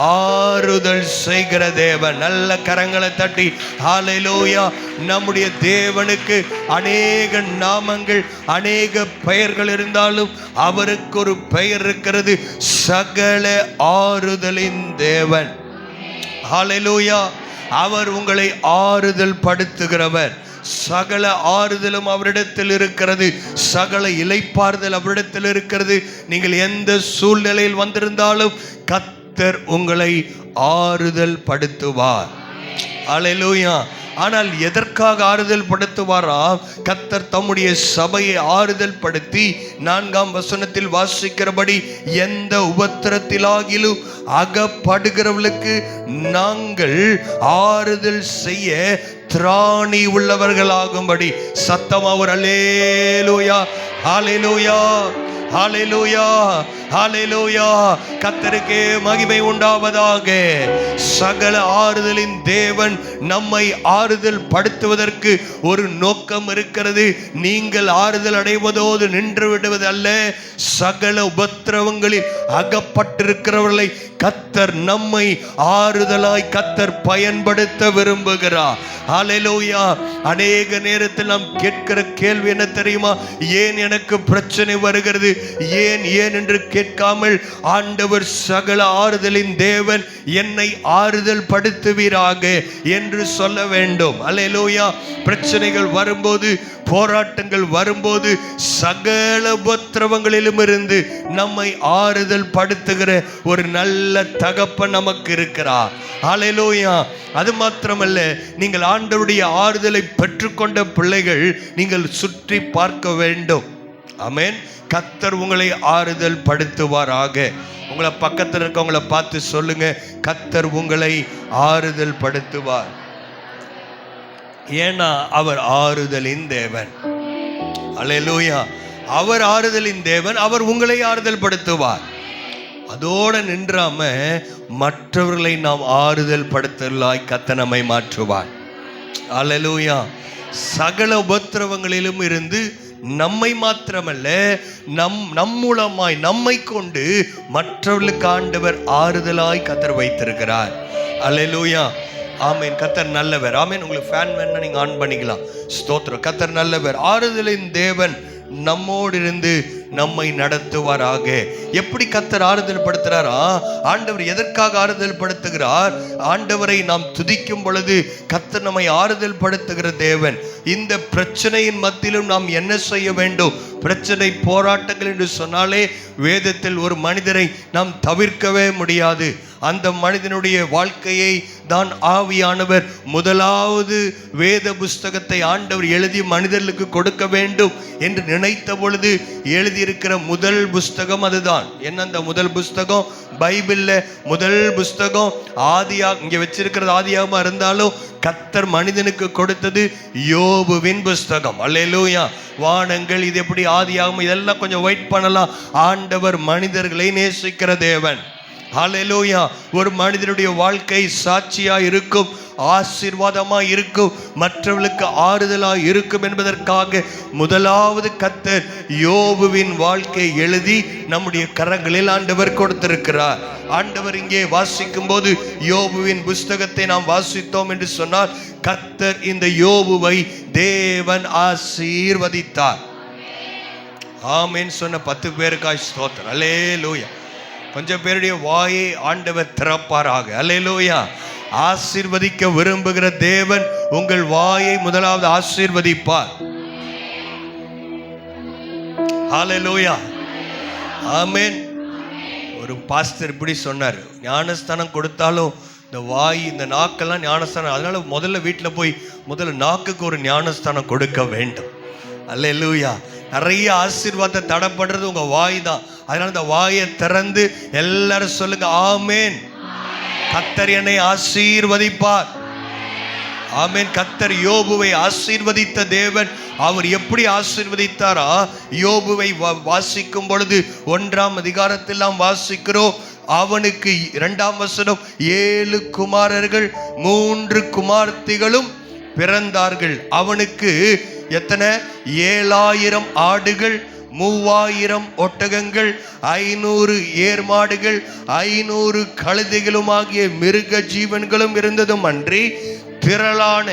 ஆறுதல் செய்கிற தேவன். நல்ல கரங்களை தட்டி ஹல்லேலூயா. நம்முடைய தேவனுக்கு அநேக நாமங்கள், அநேக பெயர்கள் இருந்தாலும் அவருக்கு ஒரு பெயர் இருக்கிறது, சகல ஆறுதலின் தேவன். ஹல்லேலூயா. அவர் உங்களை ஆறுதல் படுத்துகிறவர். சகல ஆறுதலும் அவரிடத்தில் இருக்கிறது. சகல இளைப்பாறுதல் அவரிடத்தில் இருக்கிறது. நீங்கள் எந்த சூழ்நிலையில் வந்திருந்தாலும் கர்த்தர் உங்களை ஆறுதல் படுத்துவார். அல்லேலூயா. ஆனால் எதற்காக ஆறுதல் படுத்துவாரா? கர்த்தர் தம்முடைய சபையை ஆறுதல் படுத்தி 4ஆம் வசனத்தில் வாசிக்கிறபடி எந்த உபத்திரத்திலாகிலும் அகப்படுகிறவர்களுக்கு நாங்கள் ஆறுதல் செய்ய திராணி உள்ளவர்களாகும்படி. சத்தமா ஒரு அல்லேலூயா. ஹல்லேலூயா. ஹalleluya ஹalleluya. கர்த்தருக்கே மகிமை உண்டாவதாக. சகல ஆறுதலின் தேவன் நம்மை ஆறுதல் படுத்துவதற்கு ஒரு நோக்கம் இருக்கிறது. நீங்கள் ஆறுதல் அடைவதோடு நின்று விடுவது அல்ல. சகல உபத்திரவங்களில் அகப்பட்டிருக்கிறவர்களை கர்த்தர் நம்மை ஆறுதலாய் கர்த்தர் பயன்படுத்த விரும்புகிறார். ஹalleluya. அநேக நேரத்தில் நாம் கேட்கிற கேள்வி என்ன தெரியுமா? ஏன் எனக்கு பிரச்சனை வருகிறது, ஏன் ஏன் என்று கேட்காமல் ஆண்டவர் சகல ஆறுதலின் தேவன் என்னை ஆறுதல் படுத்துவீராக என்று சொல்ல வேண்டும். ஹல்லேலூயா. பிரச்சனைகள் வரும்போது, போராட்டங்கள் வரும்போது, சகல உபத்திரவங்களிலும் இருந்து நம்மை ஆறுதல் படுத்துகிற ஒரு நல்ல தகப்பன் நமக்கு இருக்கிறார். ஹல்லேலூயா. அது மாத்திரமல்ல, நீங்கள் ஆண்டவருடைய ஆறுதலை பெற்றுக்கொண்ட பிள்ளைகள் நீங்கள் சுற்றி பார்க்க வேண்டும். ஆமென். கர்த்தர் உங்களை ஆறுதல் படுத்துவாராக. உங்களை பக்கத்தில் இருக்கவங்களை பார்த்து சொல்லுங்க, கர்த்தர் உங்களை ஆறுதல் படுத்துவார். ஏன்னா அவர் ஆறுதலின் தேவன். அல்லேலூயா. அவர் ஆறுதலின் தேவன். அவர் உங்களை ஆறுதல் படுத்துவார். அதோட நின்றாம மற்றவர்களை நாம் ஆறுதல் படுத்தலாய் கர்த்தர் நம்மை மாற்றுவார். அல்லேலூயா. சகல உபத்திரவங்களிலும் இருந்து நம்மை மாத்திரமல்ல, நம் மூலமாய் நம்மை கொண்டு மற்றவர்களுக்கு ஆண்டவர் ஆறுதலாய் கர்த்தர் வைத்திருக்கிறார். அல்லேலூயா. ஆமேன். கர்த்தர் நல்லவர். ஆமேன். உங்களுக்கு ஃபேன் வேணா நீங்க ஆன் பண்ணிக்கலாம். ஸ்தோத்திரம். கர்த்தர் நல்லவர். ஆறுதலின் தேவன் நம்மோடு இருந்து நம்மை நடத்துவாராக. எப்படி கர்த்தர் ஆறுதல் படுத்துறாரா? ஆண்டவர் எதற்காக ஆறுதல் படுத்துகிறார்? ஆண்டவரை நாம் துதிக்கும் பொழுது கர்த்தர் நம்மை ஆறுதல் படுத்துகிற தேவன். இந்த பிரச்சனையின் மத்தியிலும் நாம் என்ன செய்ய வேண்டும்? பிரச்சனை, போராட்டங்கள் என்று சொன்னாலே வேதத்தில் ஒரு மனிதரை நாம் தவிர்க்கவே முடியாது. அந்த மனிதனுடைய வாழ்க்கையை தான் ஆவியானவர் முதலாவது வேத புஸ்தகத்தை ஆண்டவர் எழுதி மனிதர்களுக்கு கொடுக்க வேண்டும் என்று நினைத்த பொழுது எழுதியிருக்கிற முதல் புஸ்தகம் அதுதான். என்ன அந்த முதல் புஸ்தகம்? பைபிள்ல முதல் புஸ்தகம் ஆதியாக, இங்க வச்சிருக்கிறது ஆதியாகமா இருந்தாலும் கர்த்தர் மனிதனுக்கு கொடுத்தது யோபுவின் புஸ்தகம். அல்லேலூயா. வானங்கள் இது எப்படி ஆதியாகமம் இதெல்லாம் கொஞ்சம் வெயிட் பண்ணலாம். ஆண்டவர் மனிதர்களை நேசிக்கிற தேவன். ஹல்லேலூயா. ஒரு மனிதனுடைய வாழ்க்கை சாட்சியா இருக்கும், ஆசீர்வாதமா இருக்கும், மற்றவர்களுக்கு ஆறுதலா இருக்கும் என்பதற்காக முதலாவது கர்த்தர் யோபுவின் வாழ்க்கை எழுதி நம்முடைய கரங்களில் ஆண்டவர் கொடுத்திருக்கிறார். ஆண்டவர் இங்கே வாசிக்கும் போது யோபுவின் புஸ்தகத்தை நாம் வாசித்தோம் என்று சொன்னால் கர்த்தர் இந்த யோபுவை தேவன் ஆசீர்வதித்தார். ஆமென் சொன்ன 10 பேருக்காய் ஸ்தோத்திரம். அல்லேலூயா. கொஞ்சம் பேருடைய வாயை ஆண்டவர் திறப்பாராக. அல்லேலூயா. ஆசீர்வதிக்க விரும்புகிற தேவன் உங்கள் வாயை முதலாவது ஆசீர்வதிப்பார். ஹல்லேலூயா. ஆமென். ஒரு பாஸ்டர் இப்படி சொன்னார், ஞானஸ்தானம் கொடுத்தாலும் இந்த வாய், இந்த நாக்கெல்லாம் ஞானஸ்தானம், அதனால முதல்ல வீட்டில் போய் முதல்ல நாக்குக்கு ஒரு ஞானஸ்தானம் கொடுக்க வேண்டும். அல்லேலூயா. நிறைய ஆசீர்வாதத்தை தடைப்படுறது உங்க வாய் தான். அதனால இந்த வாயை திறந்து எல்லாரும் சொல்லுங்க, ஆமேன். கர்த்தர் என்னை ஆசீர்வதிப்பார். ஆமேன். கர்த்தர் யோபுவை ஆசீர்வதித்த தேவன். அவர் எப்படி ஆசீர்வதித்தாரா? யோபுவை வாசிக்கும் பொழுது 1ஆம் அதிகாரத்தில் நாம் வாசிக்கிறோம். அவனுக்கு 2ஆம் வசனம் 7 குமாரர்கள் 3 குமார்த்திகளும் பிறந்தார்கள். அவனுக்கு எத்தனை? 7000 ஆடுகள், 3000 ஒட்டகங்கள், 500 ஏர்மாடுகள், 500 கழுதைகளும் ஆகிய மிருக ஜீவன்களும் இருந்ததும் அன்றி திரளான,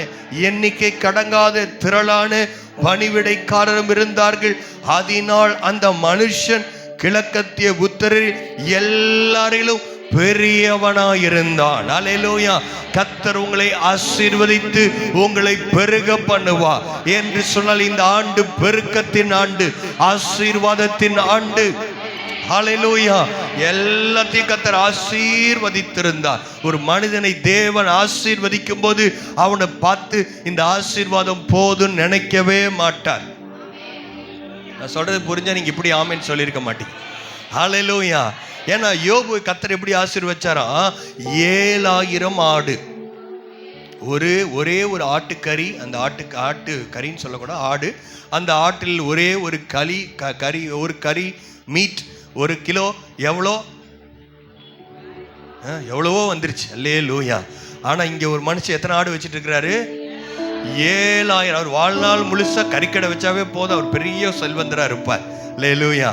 எண்ணிக்கை கடங்காத திரளான பணிவிடைக்காரரும் இருந்தார்கள். அதனால் அந்த மனுஷன் கிழக்கத்திய புத்திரர் எல்லாரிலும் பெரியவனாயிருந்தான். அல்லேலூயா. கர்த்தர் உங்களை ஆசீர்வதித்து உங்களை பெருக பண்ணுவார் என்று சொன்னால் இந்த ஆண்டு பெருக்கத்தின் ஆண்டு, ஆசீர்வாதத்தின் ஆண்டு. ஹல்லேலூயா. எல்லாத்தையும் கர்த்தர் ஆசீர்வதித்திருந்தார். ஒரு மனிதனை தேவன் ஆசீர்வதிக்கும் போது அவனை பார்த்து இந்த ஆசீர்வாதம் போதும் நினைக்கவே மாட்டார். நான் சொல்றது புரிஞ்சா நீங்க இப்படி ஆமென் சொல்லியிருக்க மாட்டீங்க. ஹல்லேலூயா. ஏன்னா யோபு கர்த்தர் எப்படி ஆசீர்வதிச்சாரா? 7000 ஆடு, ஒரே ஒரு ஆட்டுக்கறி, அந்த ஆட்டு கறின்னு சொல்லக்கூடாது, ஆடு. அந்த ஆட்டில் ஒரே ஒரு கறி மீட் 1 கிலோ எவ்வளவோ வந்துருச்சு. அல்லேலூயா. ஆனா இங்க ஒரு மனுஷன் எத்தனை ஆடு வச்சுட்டு இருக்கிறாரு? 7000. அவர் வாழ்நாள் முழுசா கறிக்கடை வச்சாவே போதும், அவர் பெரிய செல்வந்தரா இருப்பார். அல்லேலூயா.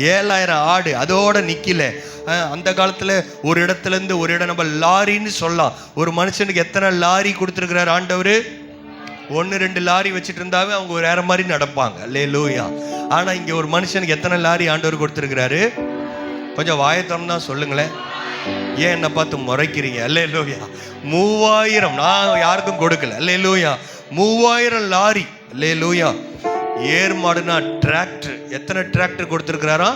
7000 ஆடு அதோட நிக்கல. அந்த காலத்துல ஒரு இடத்துல இருந்து ஒரு இடம், நம்ம லாரின்னு சொல்லலாம். ஒரு மனுஷனுக்கு எத்தனை லாரி கொடுத்துருக்கிறார் ஆண்டவர்? 1-2 லாரி வச்சுட்டு இருந்தாவே அவங்க ஒரு வேற மாதிரி நடப்பாங்க. அல்லேலூயா. ஆனா இங்க ஒரு மனுஷனுக்கு எத்தனை லாரி ஆண்டவர் கொடுத்துருக்கிறாரு? கொஞ்சம் வாயத்தம் தான் சொல்லுங்களேன். ஏன் என்ன பார்த்து முறைக்கிறீங்க? அல்லேலூயா. 3000. நான் யாருக்கும் கொடுக்கல. அல்லேலூயா. 3000 லாரி. அல்லேலூயா. ஏர் மாடுனா டிராக்டர். எத்தனை டிராக்டர் கொடுத்துருக்கிறாரா?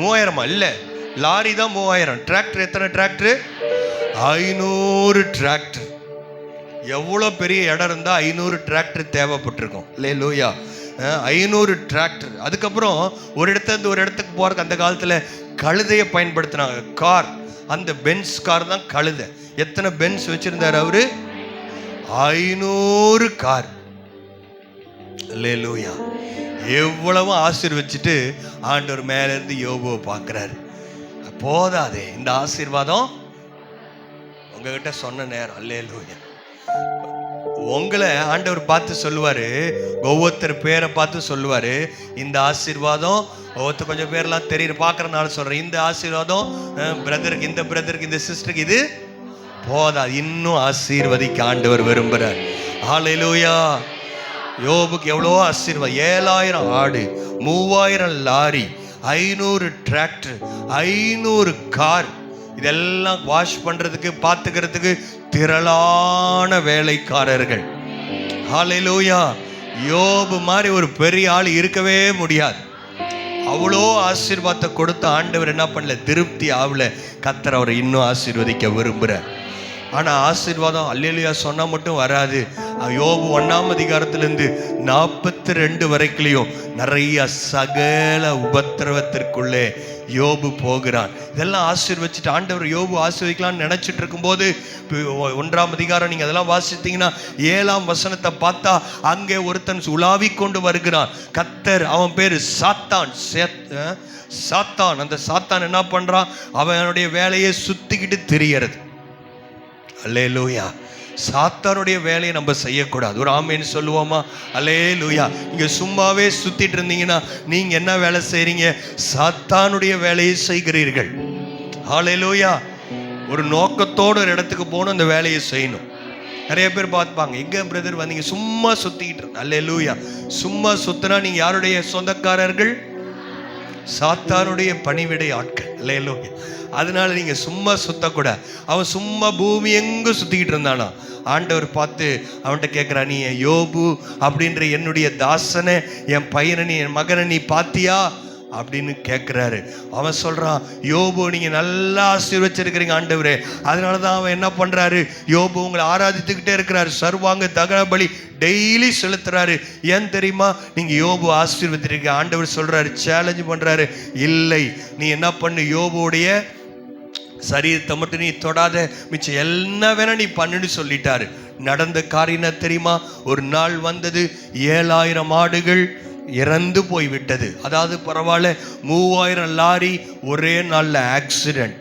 3000 இல்ல, லாரி தான் 3000. டிராக்டர் எத்தனை டிராக்டர்? 500 டிராக்டர். எவ்வளோ பெரிய இடம் இருந்தா 500 டிராக்டர் தேவைப்பட்டிருக்கும். அல்லேலூயா. 500 டிராக்டர். அதுக்கப்புறம் ஒரு இடத்துல இருந்து ஒரு இடத்துக்கு போறதுக்கு அந்த காலத்துல கழுதையை பயன்படுத்தினாங்க. கார், அந்த பென்ஸ் கார் தான் கழுதை. எத்தனை பென்ஸ் வச்சிருந்தாரு அவரு? 500 கார். அல்லேலூயா. எவ்வளவு ஆசீர்வச்சிட்டு ஆண்டவர் மேல இருந்து யோபுவை பார்க்கிறாரு. போதாதே இந்த ஆசீர்வாதம் உங்ககிட்ட சொன்ன நேரம். அல்லேலூயா. உங்களை ஆண்டவர் பார்த்து சொல்லுவாரு, ஒவ்வொருத்தர் பேரை பார்த்து சொல்லுவாரு, இந்த ஆசீர்வாதம் ஒவ்வொருத்தர் கொஞ்சம் பேர்லாம் தெரியுது பார்க்கறதுனால சொல்றேன், இந்த ஆசீர்வாதம் பிரதருக்கு, இந்த பிரதருக்கு, இந்த சிஸ்டருக்கு இது போதா, இன்னும் ஆசீர்வதிக்க ஆண்டவர் விரும்புறார். ஹல்லேலூயா. யோபுக்கு எவ்வளோ ஆசீர்வாதம். 7000 ஆடு, 3000 லாரி, 500 டிராக்டர், 500 கார். இதெல்லாம் வாஷ் பண்றதுக்கு பார்த்துக்கிறதுக்கு திரளான வேலைக்காரர்கள். ஹல்லேலூயா. யோபு மாதிரி ஒரு பெரிய ஆள் இருக்கவே முடியாது. அவ்வளோ ஆசீர்வாதத்தை கொடுத்த ஆண்டவர் என்ன பண்ணல? திருப்தி ஆகல. கர்த்தர் அவரை இன்னும் ஆசீர்வதிக்க விரும்புகிறார். ஆனால் ஆசீர்வாதம் அல்லேலூயா சொன்னால் மட்டும் வராது. யோபு 1ஆம் அதிகாரத்திலிருந்து 42 வரைக்கும் நிறைய சகல உபத்திரவத்திற்குள்ளே யோபு போகிறான். இதெல்லாம் ஆசீர்வச்சிட்டு ஆண்டவர் யோபு ஆசீர்வதிக்கலாம்னு நினைச்சிட்டு இருக்கும்போது 1ஆம் அதிகாரம் நீங்க அதெல்லாம் வாசித்தீங்கன்னா 7ஆம் வசனத்தை பார்த்தா அங்கே ஒருத்தன் உலாவி கொண்டு வருகிறான். கர்த்தர், அவன் பேரு சாத்தான். சாத்தான். அந்த சாத்தான் என்ன பண்றான்? அவனுடைய வேலையை சுத்திக்கிட்டு திரியறது. அல்லேலூயா. சாத்தானுடைய வேலையை நம்ம செய்யக்கூடாது. ஒரு ஆமேன்னு சொல்லுவோமா? அல்லேலூயா. இங்க சும்மாவே சுத்திட்டு இருந்தீங்கன்னா நீங்க என்ன வேலை செய்றீங்க? சாத்தானுடைய வேலையை செய்கிறீர்கள். அல்லேலூயா. ஒரு நோக்கத்தோடு ஒரு இடத்துக்கு போகணும், அந்த வேலையை செய்யணும். நிறைய பேர் பார்ப்பாங்க, எங்க பிரதர் வந்தீங்க? சும்மா சுத்திக்கிட்டு இருந்த. அல்லேலூயா. சும்மா சுத்தினா நீங்க யாருடைய சொந்தக்காரர்கள்? சாத்தானுடைய பணிவிடை ஆட்கள். அல்லேலூயா. அதனால நீங்க சும்மா சுத்தக்கூடாது. அவன் சும்மா பூமி எங்க சுத்திக்கிட்டு இருந்தானா, ஆண்டவர் பார்த்து அவன்கிட்ட கேட்கிறா, நீ யோபு அப்படின்ற என்னுடைய தாசனை, என் பையனை, நீ என் மகனை நீ பாத்தியா அப்படின்னு கேட்கிறாரு. அவன் சொல்றான், யோபு நீங்க நல்லா ஆசீர்வச்சிருக்கிறீங்க ஆண்டவரே. அதனாலதான் அவன் என்ன பண்றாரு? யோபு உங்களை ஆராதித்துக்கிட்டே இருக்கிறாரு. சர்வாங்க தகன பலி டெய்லி செலுத்துறாரு. ஏன் தெரியுமா? நீங்க யோபு ஆசீர்வதிருக்க. ஆண்டவர் சொல்றாரு, சேலஞ்ச் பண்றாரு, இல்லை நீ என்ன பண்ணு, யோபுடைய சரீரத்தை மட்டும் நீ தொடாத, மிச்சம் என்ன வேணா நீ பண்ணுன்னு சொல்லிட்டாரு. நடந்த காரியம் தெரியுமா? ஒரு நாள் வந்தது, 7000 ஆடுகள் இறந்து போய்விட்டது. அதாவது பரவாயில்ல, 3000 லாரி ஒரே நாள்ல ஆக்சிடென்ட்.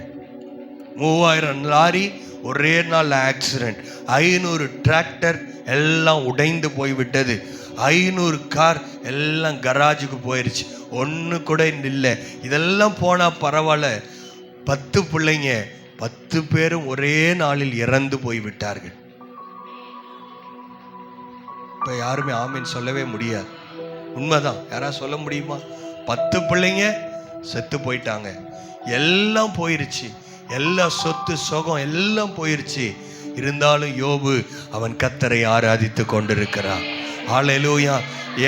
3000 லாரி ஒரே நாள்ல ஆக்சிடென்ட். 500 டிராக்டர் எல்லாம் உடைந்து போய்விட்டது. 500 கார் எல்லாம் கராஜுக்கு போயிருச்சு. ஒன்று கூட இல்லை. இதெல்லாம் போனா பரவாயில்ல, 10 பிள்ளைங்க, 10 பேரும் ஒரே நாளில் இறந்து போய்விட்டார்கள். இப்ப யாருமே ஆமீன் சொல்லவே முடியாது. உண்மைதான். யாராவது சொல்ல முடியுமா? 10 பிள்ளைங்க செத்து போயிட்டாங்க. எல்லாம் போயிருச்சு. எல்லா சொத்து சுகம் எல்லாம் போயிருச்சு. இருந்தாலும் யோபு அவன் கர்த்தரை ஆராதித்து கொண்டிருக்கிறான். ஹல்லேலூயா.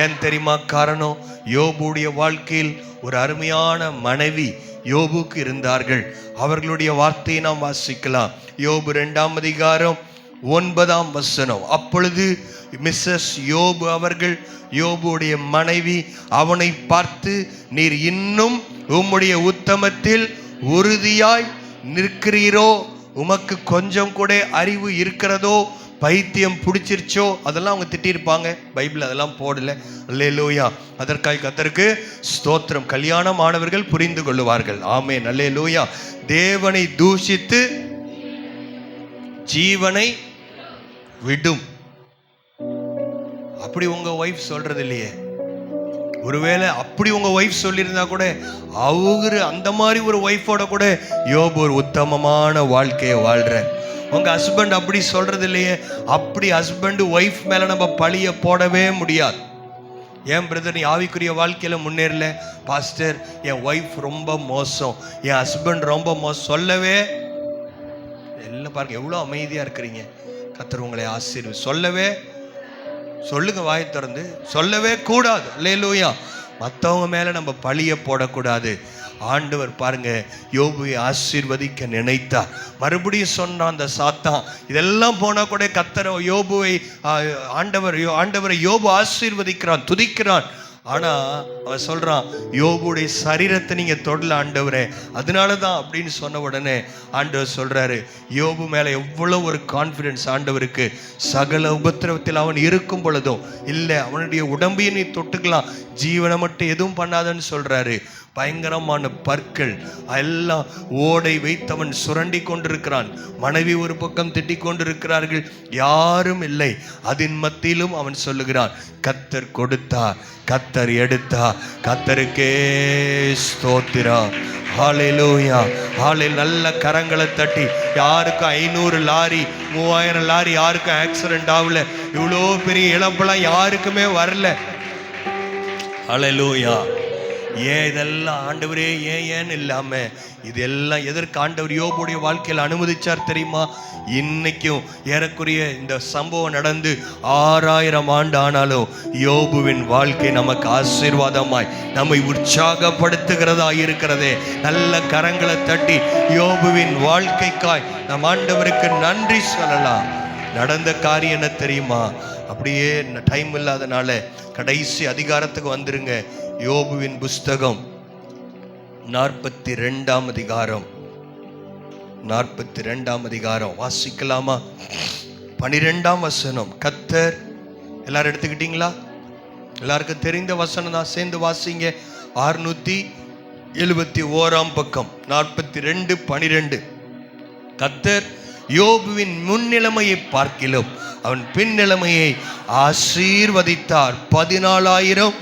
ஏன் தெரியுமா காரணம்? யோபுடைய வாழ்க்கையில் ஒரு அருமையான மனைவி யோபுக்கு இருந்தார்கள். அவர்களுடைய வார்த்தையை நாம் வாசிக்கலாம். யோபு 2ஆம் அதிகாரம் 9ஆம் வசனம். அப்பொழுது மிஸ்ஸஸ் யோபு அவர்கள், யோபுடைய மனைவி, அவனை பார்த்து, நீர் இன்னும் உம்முடைய உத்தமத்தில் உறுதியாய் நிற்கிறீரோ? உமக்கு கொஞ்சம் கூட அறிவு இருக்கிறதோ? பைத்தியம் பிடிச்சிருச்சோ அதெல்லாம் அவங்க திட்டிருப்பாங்க. பைபிள் அதெல்லாம் போடல. அல்லேலூயா. அதற்காக கர்த்தருக்கு ஸ்தோத்திரம். கல்யாணமானவர்கள் புரிந்து கொள்ளுவார்கள். ஆமென். அல்லேலூயா. தேவனை தூஷித்து ஜீவனை விடும். அப்படி உங்க ஒய்ஃப் சொல்றது இல்லையே. ஒருவேளை அப்படி உங்க ஒய்ஃப் சொல்லியிருந்தா கூட, அவரு அந்த மாதிரி ஒரு ஒய்ஃபோட கூட யோபு ஒரு உத்தமமான வாழ்க்கையை வாழ்ற. உங்க ஹஸ்பண்ட் அப்படி சொல்றது இல்லையே. அப்படி ஹஸ்பண்ட் ஒய்ஃப் மேல நம்ம பழிய போடவே முடியாது. ஏன் பிரதர் நீ ஆவிக்குரிய வாழ்க்கையில முன்னேறல? பாஸ்டர் என் ஒய்ஃப் ரொம்ப மோசம், என் ஹஸ்பண்ட் ரொம்ப மோசம் சொல்லவே எல்லாம் பாருங்க எவ்வளவு அமைதியா இருக்கிறீங்க. கர்த்தர் உங்களை ஆசீர்வதிப்பார். சொல்லவே சொல்லுங்க, வாயை திறந்து சொல்லவே கூடாது. அல்லேலூயா. மற்றவங்க மேல நம்ம பழிய போடக்கூடாது. ஆண்டவர் பாருங்க யோபுவை ஆசீர்வதிக்க நினைத்தார். மறுபடியும் சொன்னான் அந்த சாத்தான், இதெல்லாம் போனா கூட கர்த்தர் யோபுவை ஆண்டவரை யோபு ஆசீர்வதிக்கிறான், துதிக்கிறான். ஆனா அவன் சொல்றான், யோபுடைய சரீரத்தை நீங்க தொடல ஆண்டவரே, அதனாலதான் அப்படின்னு சொன்ன உடனே ஆண்டவர் சொல்றாரு, யோபு மேல எவ்வளவு ஒரு கான்பிடன்ஸ் ஆண்டவருக்கு. சகல உபத்திரவத்தில் அவன் இருக்கும் பொழுதும் இல்லை, அவனுடைய உடம்பையும் நீ தொட்டுக்கலாம், ஜீவனை மட்டும் எதுவும் பண்ணாதன்னு சொல்றாரு. பயங்கரமான பற்கள் எல்லாம் ஓடை வைத்தவன் சுரண்டி கொண்டிருக்கிறான். மனைவி ஒரு பக்கம் திட்டிக் கொண்டிருக்கிறார்கள், யாரும் இல்லை. அதன் மத்தியிலும் அவன் சொல்லுகிறான், கர்த்தர் கொடுத்தார், கர்த்தர் எடுத்தார், கர்த்தருக்கே ஸ்தோத்திரம். ஹல்லேலூயா. நல்ல கரங்களை தட்டி. யாருக்கும் 500 லாரி 3000 லாரி யாருக்கும் ஆக்சிடென்ட் ஆகல. இவ்வளோ பெரிய இழப்பெல்லாம் யாருக்குமே வரல. ஹல்லேலூயா. ஏன் இதெல்லாம் ஆண்டவரே ஏன்னு இல்லாம இதெல்லாம் எதற்கு ஆண்டவர் யோபுடைய வாழ்க்கையில் அனுமதிச்சார் தெரியுமா? இன்னைக்கும் ஏறக்குறைய இந்த சம்பவம் நடந்து 6000 ஆண்டு ஆனாலும் யோபுவின் வாழ்க்கை நமக்கு ஆசீர்வாதமாய் நம்மை உற்சாகப்படுத்துகிறதா இருக்கிறதே. நல்ல கரங்களை தட்டி யோபுவின் வாழ்க்கைக்காய் நம் ஆண்டவருக்கு நன்றி சொல்லலாம். நடந்த காரியம் என்ன தெரியுமா? அப்படியே டைம் இல்லாதனால கடைசி அதிகாரத்துக்கு வந்துருங்க. யோபுவின் புஸ்தகம் 42ஆம் அதிகாரம். 42ஆம் அதிகாரம் வாசிக்கலாமா? 12ஆம் வசனம். கர்த்தர், எல்லாரும் எடுத்துக்கிட்டீங்களா? எல்லாருக்கும் தெரிந்த வசனம் தான், சேர்ந்து வாசிங்க. 671ஆம் பக்கம் 42:12. கர்த்தர் யோபுவின் முன்னிலைமையை பார்க்கிலும் அவன் பின்னிலைமையை ஆசீர்வதித்தார். 14,000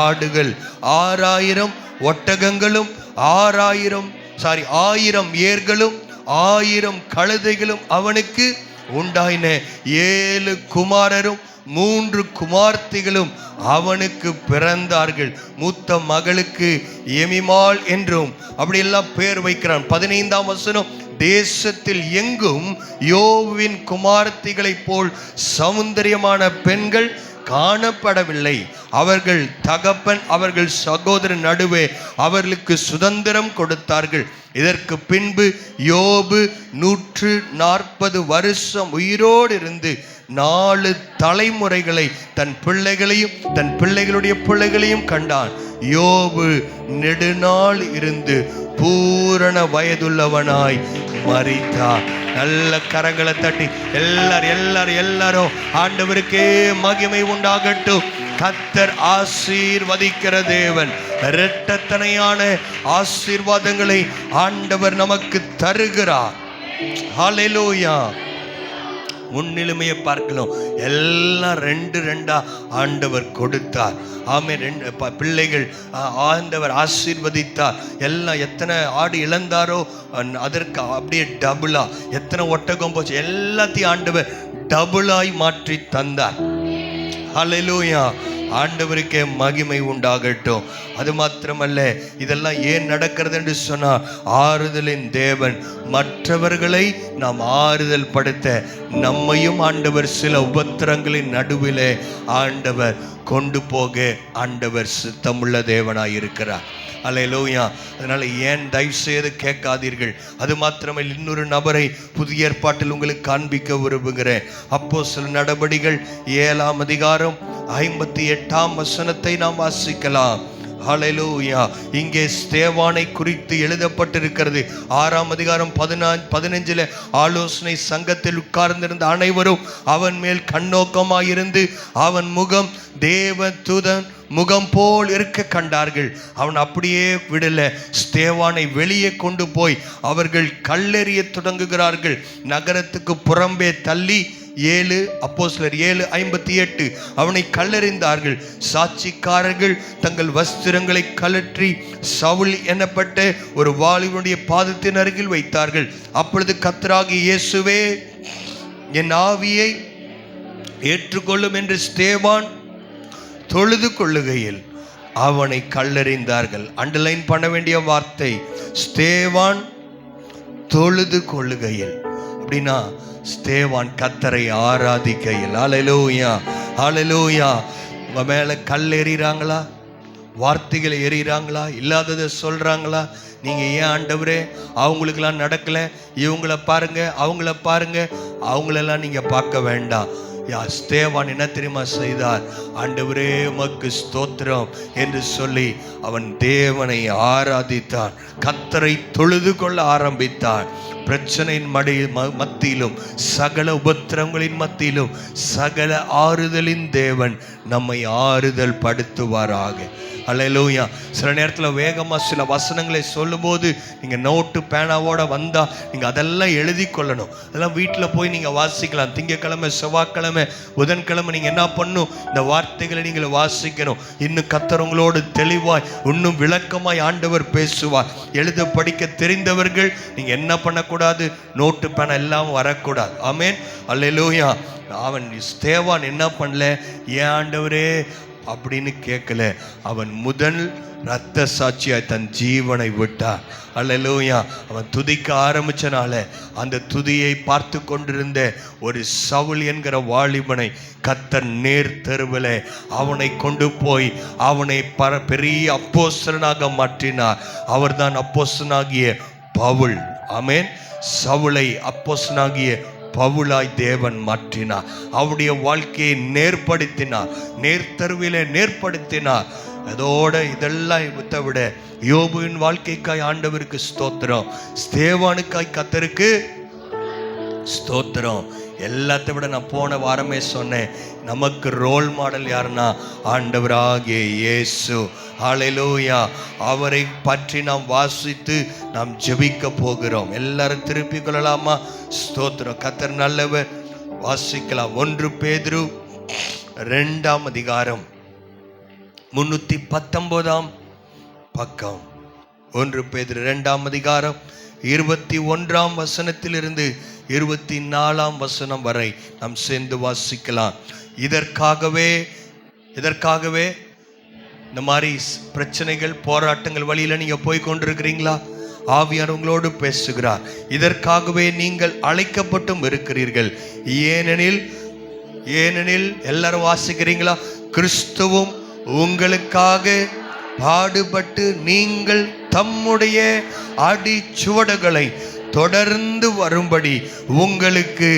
ஆடுகள், 6,000 ஒட்டகங்களும், 1000 ஏர்களும், 1000 கழுதைகளும் அவனுக்கு உண்டாயின. 7 குமாரரும் 3 குமார்த்திகளும் அவனுக்கு பிறந்தார்கள். மூத்த மகளுக்கு எமிமாள் என்றும் அப்படியெல்லாம் பேர் வைக்கிறான். 15ஆம் வசனம். தேசத்தில் எங்கும் யோபுவின் குமார்த்திகளைப் போல் சௌந்தரியமான பெண்கள் காணப்படவில்லை. அவர்கள் தகப்பன் அவர்கள் சகோதரன் நடுவே அவர்களுக்கு சுதந்திரம் கொடுத்தார்கள். இதற்கு பின்பு யோபு 140 வருஷம் உயிரோடு இருந்து 4 தலைமுறைகளை தன் பிள்ளைகளையும் தன் பிள்ளைகளுடைய பிள்ளைகளையும் கண்டான். யோபு நெடுநாள் இருந்து பூரண வயதுள்ளவனாய் மரித்தார். நல்ல கரங்களை தட்டி எல்லாரும் ஆண்டவருக்கே மகிமை உண்டாகட்டும். கர்த்தர் ஆசீர்வதிக்கிற தேவன். இரட்டத்தனையான ஆசீர்வாதங்களை ஆண்டவர் நமக்கு தருகிறார். ஹல்லேலூயா. முன்னிலைமையை பார்க்கலாம். எல்லாம் 2 ஆண்டவர் கொடுத்தார். ஆமே. 2 பிள்ளைகள் ஆண்டவர் ஆசீர்வதித்தார். எல்லாம் எத்தனை ஆடு இழந்தாரோ அதற்கு அப்படியே டபுளா, எத்தனை ஒட்டகம் போச்சு எல்லாத்தையும் ஆண்டவர் டபுளாய் மாற்றி தந்தார். ஹல்லேலூயா. ஆண்டவருக்கே மகிமை உண்டாகட்டும். அது மாத்திரமல்ல, இதெல்லாம் ஏன் நடக்கிறது என்று சொன்னால், ஆறுதலின் தேவன் மற்றவர்களை நாம் ஆறுதல் படுத்த நம்மையும் ஆண்டவர் சில உபத்திரங்களின் நடுவிலே ஆண்டவர் கொண்டு போக ஆண்டவர் சித்தமுள்ள தேவனாய் இருக்கிறார். அல்லேலூயா. அதனால ஏன் தயவு செய்து கேட்காதீர்கள். அது மாத்திரமல்ல, இன்னொரு நபரை புதிய ஏற்பாட்டில் உங்களுக்கு காண்பிக்க விரும்புகிறேன். அப்போஸ்தலர் நடபடிகள் 7ஆம் அதிகாரம் 58ஆம் வசனத்தை நாம் வாசிக்கலாம். ஹல்லேலூயா. இங்கே ஸ்தேவானை குறித்து எழுதப்பட்டிருக்கிறது. 6ஆம் அதிகாரம் 15 ஆலோசனை சங்கத்தில் உட்கார்ந்திருந்த அனைவரும் அவன் மேல் கண்ணோக்கமாயிருந்து அவன் முகம் தேவ தூதன் முகம் போல் இருக்க கண்டார்கள். அவன் அப்படியே விடல, ஸ்தேவானை வெளியே கொண்டு போய் அவர்கள் கல்லெறிய தொடங்குகிறார்கள். நகரத்துக்கு புறம்பே தள்ளி 7 அப்போஸ்தலர் 7:58 அவனை கல்லெறிந்தார்கள். சாட்சிக்காரர்கள் தங்கள் வஸ்திரங்களை கழற்றி சவுல் எனப்பட்ட ஒரு வாலிபனுடைய பாதத்தின் அருகில் வைத்தார்கள். அப்பொழுது கர்த்தராகிய இயேசுவே என் ஆவியை ஏற்றுக்கொள்ளும் என்று ஸ்தேவான் தொழுது கொள்ளுகையில் அவனை கல்லெறிந்தார்கள். அண்டர்லைன் பண்ண வேண்டிய வார்த்தை ஸ்தேவான் தொழுது கொள்ளுகையில். அப்படின்னா ஸ்தேவான் கர்த்தரை ஆராதிக்கையில். ஹல்லேலூயா, ஹல்லேலூயா. உங்க மேல கல் எறிகிறாங்களா, வார்த்தைகளை எறிகிறாங்களா, இல்லாததை சொல்றாங்களா? நீங்க ஏன் ஆண்டவரே அவங்களுக்கெல்லாம் நடக்கல, இவங்கள பாருங்க அவங்கள பாருங்க, அவங்களெல்லாம் நீங்க பார்க்க வேண்டாம். ஸ்தேவான் என்ன தெரியுமா செய்தார்? ஆண்டவரே உமக்கு ஸ்தோத்திரம் என்று சொல்லி அவன் தேவனை ஆராதித்தான், கர்த்தரை தொழுது கொள்ள ஆரம்பித்தான். பிரச்சனையின் மத்தியிலும் சகல உபத்திரங்களின் மத்தியிலும் சகல ஆறுதலின் தேவன் நம்மை ஆறுதல் படுத்துவாராக. அல்லேலூயா. சில நேரத்தில் வேகமாக சில வசனங்களை சொல்லும்போது நீங்கள் நோட்டு பேனாவோட வந்தால் நீங்கள் அதெல்லாம் எழுதி கொள்ளணும். அதெல்லாம் வீட்டில் போய் நீங்கள் வாசிக்கலாம். திங்கக்கிழமை, செவ்வாய்க்கிழமை, புதன்கிழமை நீங்கள் என்ன பண்ணணும்? இந்த வார்த்தைகளை நீங்கள் வாசிக்கணும். இன்னும் கர்த்தர் உங்களோடு தெளிவாய் இன்னும் விளக்கமாய் ஆண்டவர் பேசுவார். எழுத படிக்க தெரிந்தவர்கள் நீங்கள் என்ன பண்ணக்கூடாது? நோட்டு பேனா எல்லாம் வரக்கூடாது. ஆமென், அல்லேலூயா. அவன் ஸ்தேவான் என்ன பண்ணல? ஏன் ஆண்டவரே அப்படின்னு கேட்கல. அவன் முதல் இரத்த சாட்சியாய் தன் ஜீவனை விட்டான். அல்லேலூயா. அவன் துதிக்க ஆரம்பிச்சனால அந்த துதியை பார்த்து கொண்டிருந்த ஒரு சவுல் என்கிற வாலிபனை கர்த்தர் நேர் தெருவில் அவனை கொண்டு போய் அவனை பெரிய அப்போஸ்தலனாக மாற்றினார். அவர்தான் அப்போஸ்தலனாகிய பவுல். ஆமென். சவுலை அப்போஸ்தலனாகிய பவுலாய் தேவன் மாற்றினார். அவருடைய வாழ்க்கையை நேர்படுத்தினார், நேர்த்தருவிலே நேர்படுத்தினார். அதோட இதெல்லாம் விட யோபுவின் வாழ்க்கைக்காய் ஆண்டவருக்கு ஸ்தோத்திரம், ஸ்தேவானுக்காய் கர்த்தருக்கு ஸ்தோத்திரம். எல்லாத்தை விட நான் போன வாரமே சொன்னேன், நமக்கு ரோல் மாடல் யாருன்னா ஆண்டவராகிய இயேசு. ஹல்லேலூயா. அவரை பற்றி நாம் வாசித்து நாம் ஜெபிக்க போகிறோம். எல்லாரும் திருப்பி கொள்ளலாமா? ஸ்தோத்திரம். கர்த்தர் நல்லவர். வாசிக்கலாம். 1 பேதுரு 2ஆம் அதிகாரம் 319ஆம் பக்கம். 1 பேதுரு 2ஆம் அதிகாரம் 21ஆம் வசனத்திலிருந்து 24ஆம் வசனம் வரை நாம் சேர்ந்து வாசிக்கலாம். இதற்காகவே இந்த மாதிரி பிரச்சனைகள், போராட்டங்கள் வழியில நீங்க போய் கொண்டிருக்கிறீங்களா? ஆவியானவர் உங்களோடு பேசுகிறார். இதற்காகவே நீங்கள் அழைக்கப்பட்டும் இருக்கிறீர்கள். ஏனெனில் எல்லாரும் வாசிக்கிறீங்களா? கிறிஸ்துவும் உங்களுக்காக பாடுபட்டு நீங்கள் தம்முடைய அடிச்சுவடுகளை தொடர்ந்து வரும்படி உங்களுக்கு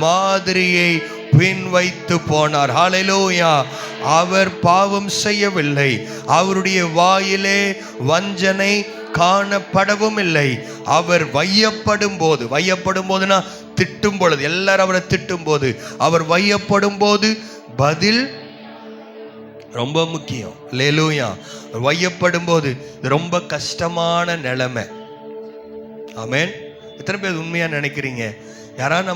மாதிரியை பின் வைத்து போனார். ஹல்லேலூயா. அவர் பாவம் செய்யவில்லை, அவருடைய வாயிலே வஞ்சனை காணப்படவும் இல்லை. அவர் வையப்படும் போதுனா திட்டும் பொழுது, எல்லாரும் அவரை திட்டும் போது, அவர் வையப்படும் போது பதில் ரொம்ப முக்கியம். ஹல்லேலூயா. வையப்படும் போது ரொம்ப கஷ்டமான நிலைமை. ஆமென். எத்தனை பேர் உண்மையா நினைக்கிறீங்க? யாராவது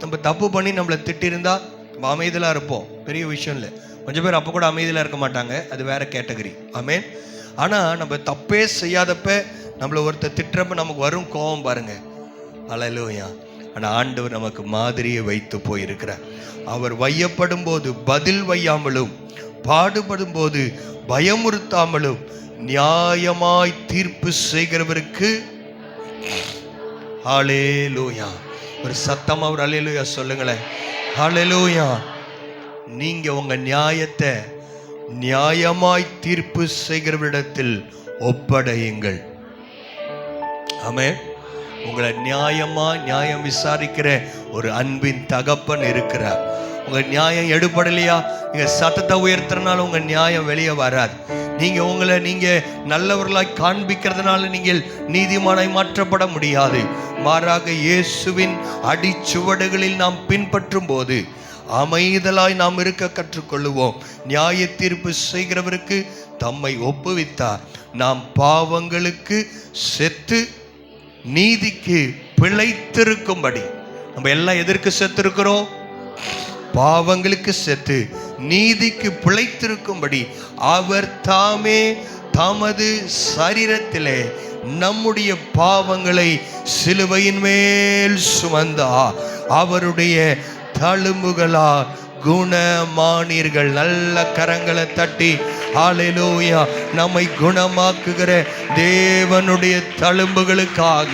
நம்ம தப்பு பண்ணி நம்மளை திட்டிருந்தா நம்ம அமைதியாக இருப்போம், பெரிய விஷயம் இல்லை. கொஞ்சம் பேர் அப்போ கூட அமைதியாக இருக்க மாட்டாங்க, அது வேற கேட்டகரி. ஆமென். ஆனால் நம்ம தப்பே செய்யாதப்ப நம்மளை ஒருத்தர் திட்டுறப்ப நமக்கு வரும் கோபம் பாருங்க. ஹல்லேலூயா. ஆனால் ஆண்டவர் நமக்கு மாதிரியை வைத்து போயிருக்கிறார். அவர் வையப்படும் போது பதில் வையாமலும், பாடுபடும் போது பயமுறுத்தாமலும் நியாயமாய் தீர்ப்பு செய்கிறவருக்கு ஹல்லேலூயா. ஒரு சத்தமா ஒரு ஹல்லேலூயா சொல்லுங்களேன். ஹல்லேலூயா. நீங்க உங்க நியாயத்தை நியாயமாய் தீர்ப்பு செய்கிறவரிடத்தில் ஒப்படையுங்கள். ஆமென். உங்களை நியாயம் விசாரிக்கிற ஒரு அன்பின் தகப்பன் இருக்கிறார். உங்க நியாயம் எடுபடலையா, நீங்க சத்தத்தை உயர்த்துறனால உங்க நியாயம் வெளியே வராது. நீங்க உங்களை நீங்க நல்லவர்களாய் காண்பிக்கிறதுனால நீங்கள் நீதிமானாய் மாற்றப்பட முடியாது. மாறாக இயேசுவின் அடிச்சுவடுகளில் நாம் பின்பற்றும் போது அமைதலாய் நாம் இருக்க கற்றுக்கொள்ளுவோம். நியாய தீர்ப்பு செய்கிறவருக்கு தம்மை ஒப்புவித்தார். நாம் பாவங்களுக்கு செத்து நீதிக்கு பிழைத்திருக்கும்படி. நம்ம எல்லாம் எதற்கு செத்திருக்கிறோம்? பாவங்களுக்கு செத்து நீதிக்கு பிழைத்திருக்கும்படி அவர் தாமே தமது சரீரத்திலே நம்முடைய பாவங்களை சிலுவையின் மேல் சுமந்தார். அவருடைய தழும்புகளா குணமானீர்கள். நல்ல கரங்களை தட்டி ஹல்லேலூயா. நம்மை குணமாக்குகிற தேவனுடைய தழும்புகளுக்காக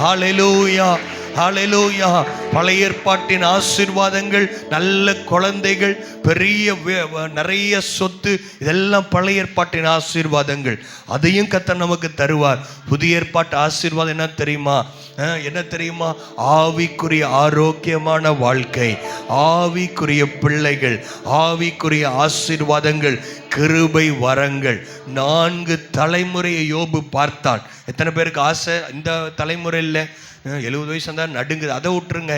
ஹல்லேலூயா, ஹல்லேலூயா. பழைய ஏற்பாட்டின் ஆசீர்வாதங்கள், நல்ல குழந்தைகள், பெரிய நிறைய சொத்து, இதெல்லாம் பழைய ஏற்பாட்டின் ஆசீர்வாதங்கள். அதையும் கர்த்தர் நமக்கு தருவார். புதிய ஏற்பாட்டு ஆசீர்வாதம் என்ன தெரியுமா? என்ன தெரியுமா? ஆவிக்குரிய ஆரோக்கியமான வாழ்க்கை, ஆவிக்குரிய பிள்ளைகள், ஆவிக்குரிய ஆசீர்வாதங்கள், கிருபை வரங்கள். 4 தலைமுறையை யோபு பார்த்தான். எத்தனை பேருக்கு ஆசை இந்த தலைமுறையில்? 70 வயசு இருந்தால் நடுங்குது. அதை விட்டுருங்க.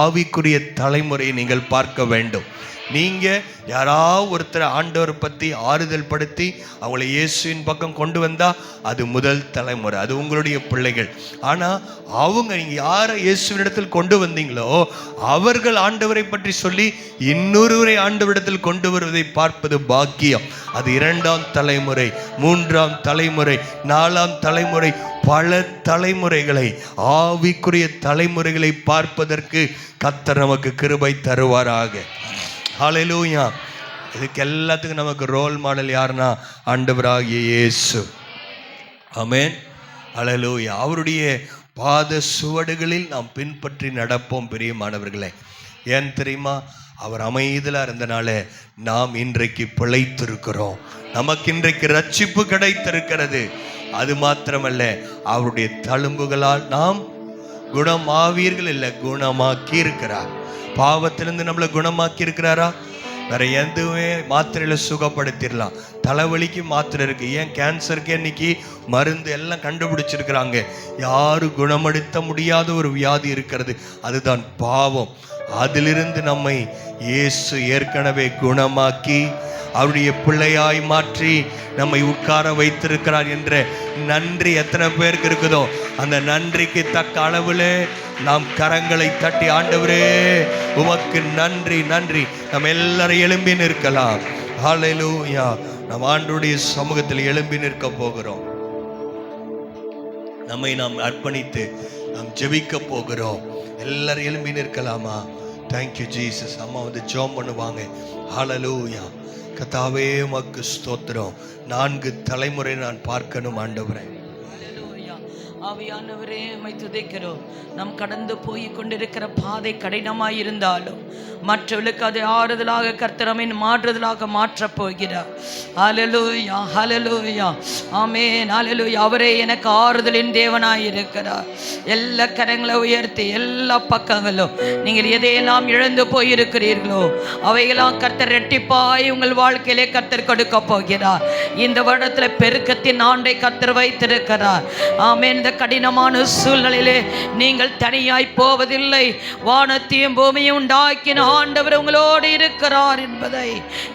ஆவிக்குரிய தலைமுறையை நீங்கள் பார்க்க வேண்டும். நீங்கள் யாராவது ஒருத்தர் ஆண்டவரை பற்றி ஆறுதல் படுத்தி அவங்களை இயேசுவின் பக்கம் கொண்டு வந்தால் அது முதல் தலைமுறை, அது உங்களுடைய பிள்ளைகள். ஆனால் அவங்க நீங்கள் யாரை இயேசுவினிடத்தில் கொண்டு வந்தீங்களோ அவர்கள் ஆண்டவரை பற்றி சொல்லி இன்னொருவரை ஆண்டவரிடத்தில் கொண்டு வருவதை பார்ப்பது பாக்கியம். அது 2ஆம் தலைமுறை, 3ஆம் தலைமுறை, 4ஆம் தலைமுறை, பல தலைமுறைகளை, ஆவிக்குரிய தலைமுறைகளை பார்ப்பதற்கு கர்த்தர் நமக்கு கிருபை தருவாராக. ஹல்லேலூயா. இதுக்கு எல்லாத்துக்கும் நமக்கு ரோல் மாடல் யாருன்னா ஆண்டவராகிய இயேசு. ஆமென். ஹல்லேலூயா. அவருடைய பாத சுவடுகளில் நாம் பின்பற்றி நடப்போம் பிரியமானவர்களே. ஏன் தெரியுமா? அவர் அமைதலாக இருந்தனால நாம் இன்றைக்கு பிழைத்திருக்கிறோம். நமக்கு இன்றைக்கு ரட்சிப்பு கிடைத்திருக்கிறது. அது மாத்திரமல்ல, அவருடைய தழும்புகளால் நாம் குணமாவீர்கள், இல்லை குணமாக்கி இருக்கிறார். பாவத்திலிருந்து நம்மளை குணமாக்கி இருக்கிறாரா? வேற எதுவுமே மாத்திரையில சுகப்படுத்திடலாம். தலைவலிக்கு மாத்திரை இருக்கு. ஏன் கேன்சருக்கு இன்னைக்கு மருந்து எல்லாம் கண்டுபிடிச்சிருக்கிறாங்க. யாரும் குணப்படுத்த முடியாத ஒரு வியாதி இருக்கிறது, அதுதான் பாவம். அதிலிருந்து நம்மை இயேசு ஏற்கனவே குணமாக்கி அவருடைய பிள்ளையாய் மாற்றி நம்மை உட்கார வைத்திருக்கிறார் என்ற நன்றி எத்தனை பேருக்கு இருக்குதோ அந்த நன்றிக்கு தக்க அளவில் நாம் கரங்களை தட்டி ஆண்டவரே உமக்கு நன்றி நன்றி நம்ம எல்லாரும் எழும்பி நிற்கலாம். ஹல்லேலூயா. நம் ஆண்டவருடைய சமூகத்தில் எழும்பி நிற்க போகிறோம். நம்மை நாம் அர்ப்பணித்து நாம் ஜெபிக்க போகிறோம். எல்லாரும் எழும்பி நிற்கலாமா? Thank you Jesus. அம்மா வந்து ஜெபம் பண்ணுவாங்க. ஹல்லேலூயா. கர்த்தாவே உமக்கு ஸ்தோத்திரம். 4 தலைமுறை நான் பார்க்கணும் ஆண்டவரே. ஆவியானவரே உம்மை துதிக்கிறோம். நாம் கடந்து போய் கொண்டிருக்கிற பாதை கடினமாய் இருந்தாலும் மற்றவர்களுக்கு அதை ஆறுதலாக கர்த்தரமை மாற்றுதலாக மாற்றப் போகிறார். ஹல்லேலூயா, ஹல்லேலூயா, ஆமென், ஹல்லேலூயா. அவரே எனக்கு ஆறுதலின் தேவனாய் இருக்கிறார். எல்லா கரங்களை உயர்த்தி எல்லா பக்கங்களும் நீங்கள் எதையெல்லாம் இழந்து போயிருக்கிறீர்களோ அவையெல்லாம் கர்த்தர் இரட்டிப்பாய் உங்கள் வாழ்க்கையிலே கர்த்தர் கொடுக்க போகிறார். இந்த வருடத்தில் பெருக்கத்தின் ஆண்டை கர்த்தர் வைத்திருக்கிறார். ஆமென். இந்த கடினமான சூழ்நிலையிலே நீங்கள் தனியாய் போவதில்லை. வானத்தையும் பூமியும் உண்டாக்கின ஆண்டவர் உங்களோடு இருக்கிறார் என்பதை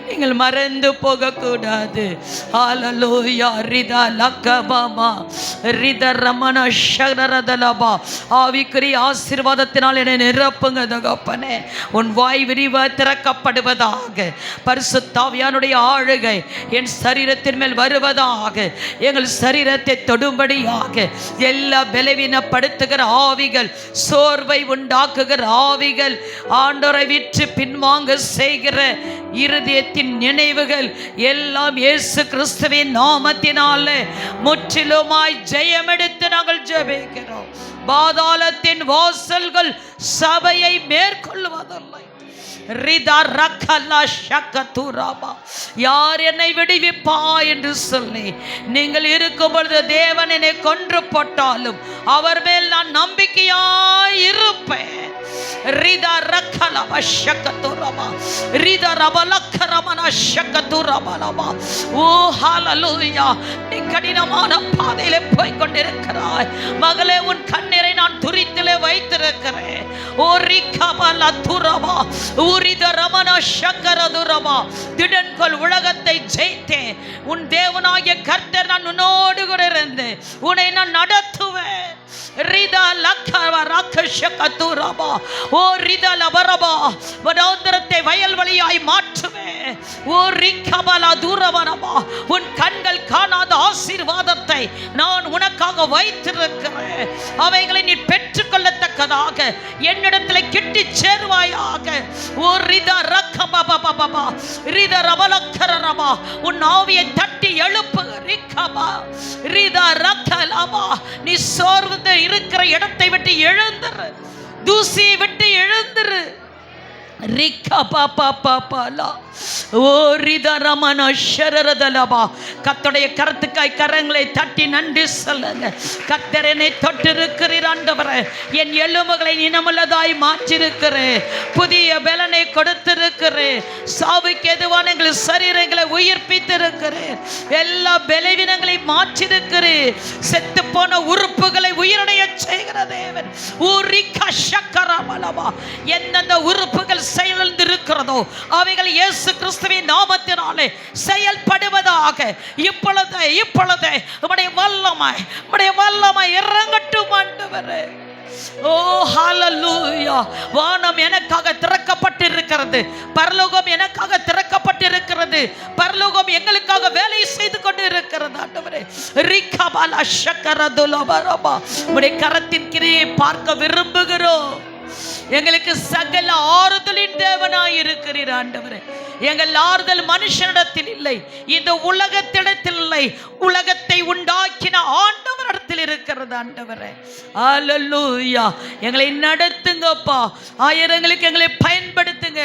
நீங்கள் மறந்து போகக்கூடாது. ஹல்லேலூயா. ரிதா லக்கபாமா ரித ரமண ஷரரதலபா. ஆவிக்குரிய ஆசீர்வாதத்தினால் என்னை நிரப்புங்க தகப்பனே. உன் வாய் விரிவ திறக்கப்படுவதாக. பரிசுத்த ஆவியானுடைய ஆளுகை என் சரீரத்தின் மேல் வருவதாக. எங்கள் சரீரத்தை தொடும்படியாக எல்லா பலவீனப்படுத்துகிற ஆவிகள், சோர்வை உண்டாக்குகிற ஆவிகள், ஆண்டவரை விட்டு பின்வாங்க செய்கிற இருதயத்தின் நினைவுகள் எல்லாம் இயேசு கிறிஸ்துவின் நாமத்தினாலே முற்றிலுமாய் ஜெயமெடுத்து நாங்கள் ஜெபிக்கிறோம். பாதாளத்தின் வாசல்கள் சபையை மேற்கொள்வதில்லை. யார் என்னை விடுவிப்பா என்று சொல்லி நீங்கள் இருக்கும் பொழுது தேவன் என்னை கொன்று போட்டாலும் அவர் மேல் நான் நம்பிக்கையாய் இருப்பேன். ரிதா ரக்கலப ஷக்கத்துரமா ரிதா ரபலக்க லக்கரமன ஷக்கதுரமலமா. ஓ ஹalleluya. நீ கடினமான பாதையிலே போய் கொண்டிருக்கிறாய் மகளே, உன் கண்ணீரை நான் துரித்திலே வைத்திருக்கிறேன். ஓ ரிகபல துரமா ஊரித ரமன ஷக்கரதுரமா. திடன்கொள், உலகத்தை ஜெயித்தேன். உன் தேவனாகிய கர்த்தர் நான் உன்னோடு கூட இருந்து உன்னை நான் நடத்துவேன். ரிதா லக்கவ ராக்கஷகதுரமா. ஓ ரிதா லபரபா. வனாந்தரத்தை வயல்வெளியாய் மாற்றுவேன். ஓ ரிகபல துரவனமா. உன் கண்கள் காணாத ஆசீர்வாதத்தை நான் உனக்காக வைத்திருக்கிறேன். அவைகளை நீ பெற்றுக்கொள்ளத்தக்கதாக என்னிடத்தில் கிட்டி சேர்வாயாக. ஓ ரிதா ரக்கபபபபா. ரிதா ரபலக்கரரமா. உன் ஆவியை தட்டி எழுப்பு. ரிகபா ரிதா ரக்கலமா. நீ சோர்ந்து இருக்கிற இடத்தை விட்டு எழுந்திரு. தூசியை விட்டு எழுந்திரு. கர்த்தருடைய கரத்துக்காய் கரங்களை தட்டி நன்றி சொல்லுங்க. கர்த்தர் என்னை தொட்டிருக்கிறீர் ஆண்டவரே. என் எலும்புகளை இனமுள்ளதாய் மாற்றிருக்கிறேன். புதிய பலனை கொடுத்திருக்கிறேன். சாவுக்கு எதுவான எங்கள் சரீரங்களை உயிர்ப்பித்திருக்கிறேன். எல்லா பலவீனங்களையும் மாற்றிருக்கிறேன். செத்து போன உறுப்புகளை உயிரடைய செய்கிற தேவன். எந்தெந்த உறுப்புகள் செயலிழந்திருக்கிறதோ அவைகள் இயேசு கிறிஸ்துவின் நாமத்தினாலே செயல்படுவதாக. இப்பொழுதே உம்முடைய வல்லமை இறங்கட்டும் ஆண்டவரே. ஓ ஹalleluya. வானம் எனக்காக திறக்கப்பட்டிருக்கிறது. பரலோகம் எனக்காக திறக்கப்பட்டிருக்கிறது. பரலோகம் எங்களுக்காக வேலை செய்து கொண்டு இருக்கிறது ஆண்டவரே. ரிகபல ஷக்கரதுலபரபா. உம்முடைய கரத்தின் கிரியை பார்க்க விரும்புகிறோம். எங்களுக்கு சகல ஆறுதலின் தேவனாய் இருக்கிறீர் ஆண்டவரே. எங்கள் ஆறுதல் மனுஷனிடத்தில் இல்லை, இந்த உலகத்திடத்தில் இல்லை. உலகத்தை உண்டாக்கின ஆண்டவரிடத்தில் இருக்கிறது ஆண்டவரே. ஹalleluya. எங்களை நடத்துங்கப்பா. ஆயிரங்களுக்கு எங்களை பயன்படுத்துங்க.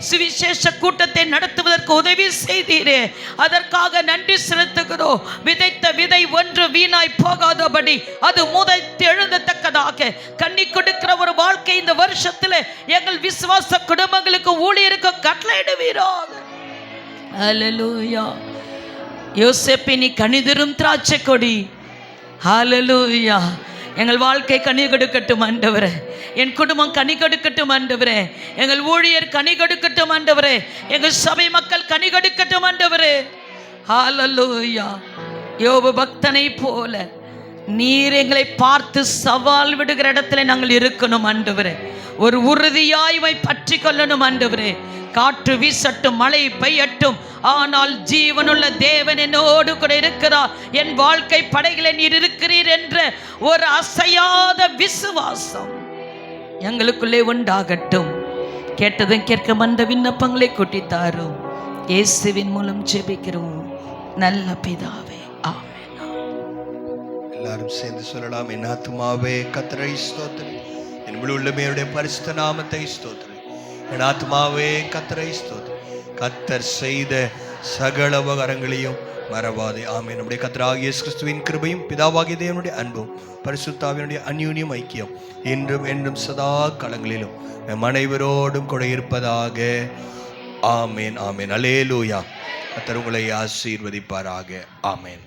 சுவிசேஷ கூட்டத்தை நடத்துவதற்கு உதவி செய்தீரே, அதற்காக நன்றி செலுத்துகிறோம். விதைத்த விதை ஒன்று வீணாய் போகாதபடி அது முளைத்து எழுந்தத்தக்கதாக கண்ணி கொடுக்கிற ஒரு வாழ்க்கை இந்த வருஷத்தில் எங்கள் விசுவாச குடும்பங்களுக்கு ஊழியருக்கு கட்டளையிடுவீராக. ஹalleluya. யோசேப்பின் கனிதரும் திராட்சை கொடி. ஹalleluya. எங்கள் வாழ்க்கை கனி கொடுக்கட்டும் ஆண்டவரே. என் குடும்பம் கனி கொடுக்கட்டும் ஆண்டவரே. எங்கள் ஊழியர் கனி கொடுக்கட்டும் ஆண்டவரே. எங்கள் சபை மக்கள் கனி கொடுக்கட்டும் ஆண்டவரே. ஹalleluya. யோபு பக்தனை போல நீர் எங்களை பார்த்து சவால் விடுகிற இடத்துல நாங்கள் இருக்கணும் ஆண்டவரே. ஒரு உறுதியாய் பற்றி கொள்ளணும் ஆண்டவரே. காற்று வீசட்டும், மழை பெய்யட்டும், ஆனால் ஜீவனுள்ள தேவன் என்னோடு கூட இருக்கிறார். என் வாழ்க்கை படைகளை நீர் இருக்கிறீர் என்ற ஒரு அசையாத விசுவாசம் எங்களுக்குள்ளே உண்டாகட்டும். கேட்டதும் கேட்க மந்த விண்ணப்பங்களை கொட்டித்தாரும். இயேசுவின் மூலம் ஜெபிக்கிறோம் நல்ல பிதாவே, ஆமென். எல்லாரும் சேர்ந்து சொல்லலாம். என் ஆத்துமாவே கர்த்தரை ஸ்தோத்திரி, என் முழு உள்ளமையுடைய பரிசுத்த நாமத்தை ஸ்தோத்திரி. என் ஆத்துமாவே கர்த்தரை ஸ்தோத்திரி, கர்த்தர் செய்த சகல உபகாரங்களையும் மறவாதே. ஆமென். நம்முடைய கர்த்தராகிய இயேசு கிறிஸ்துவின் கிருபையும் பிதாவாகிய தேவனுடைய அன்பும் பரிசுத்தாவினுடைய அந்யோன்யம் ஐக்கியம் என்றும் என்றும் சதா காலங்களிலும் நம் அனைவரோடும் கூட இருப்பதாக. ஆமென், ஆமென். அல்லேலூயா. கர்த்தர் உங்களை ஆசீர்வதிப்பாராக. ஆமென்.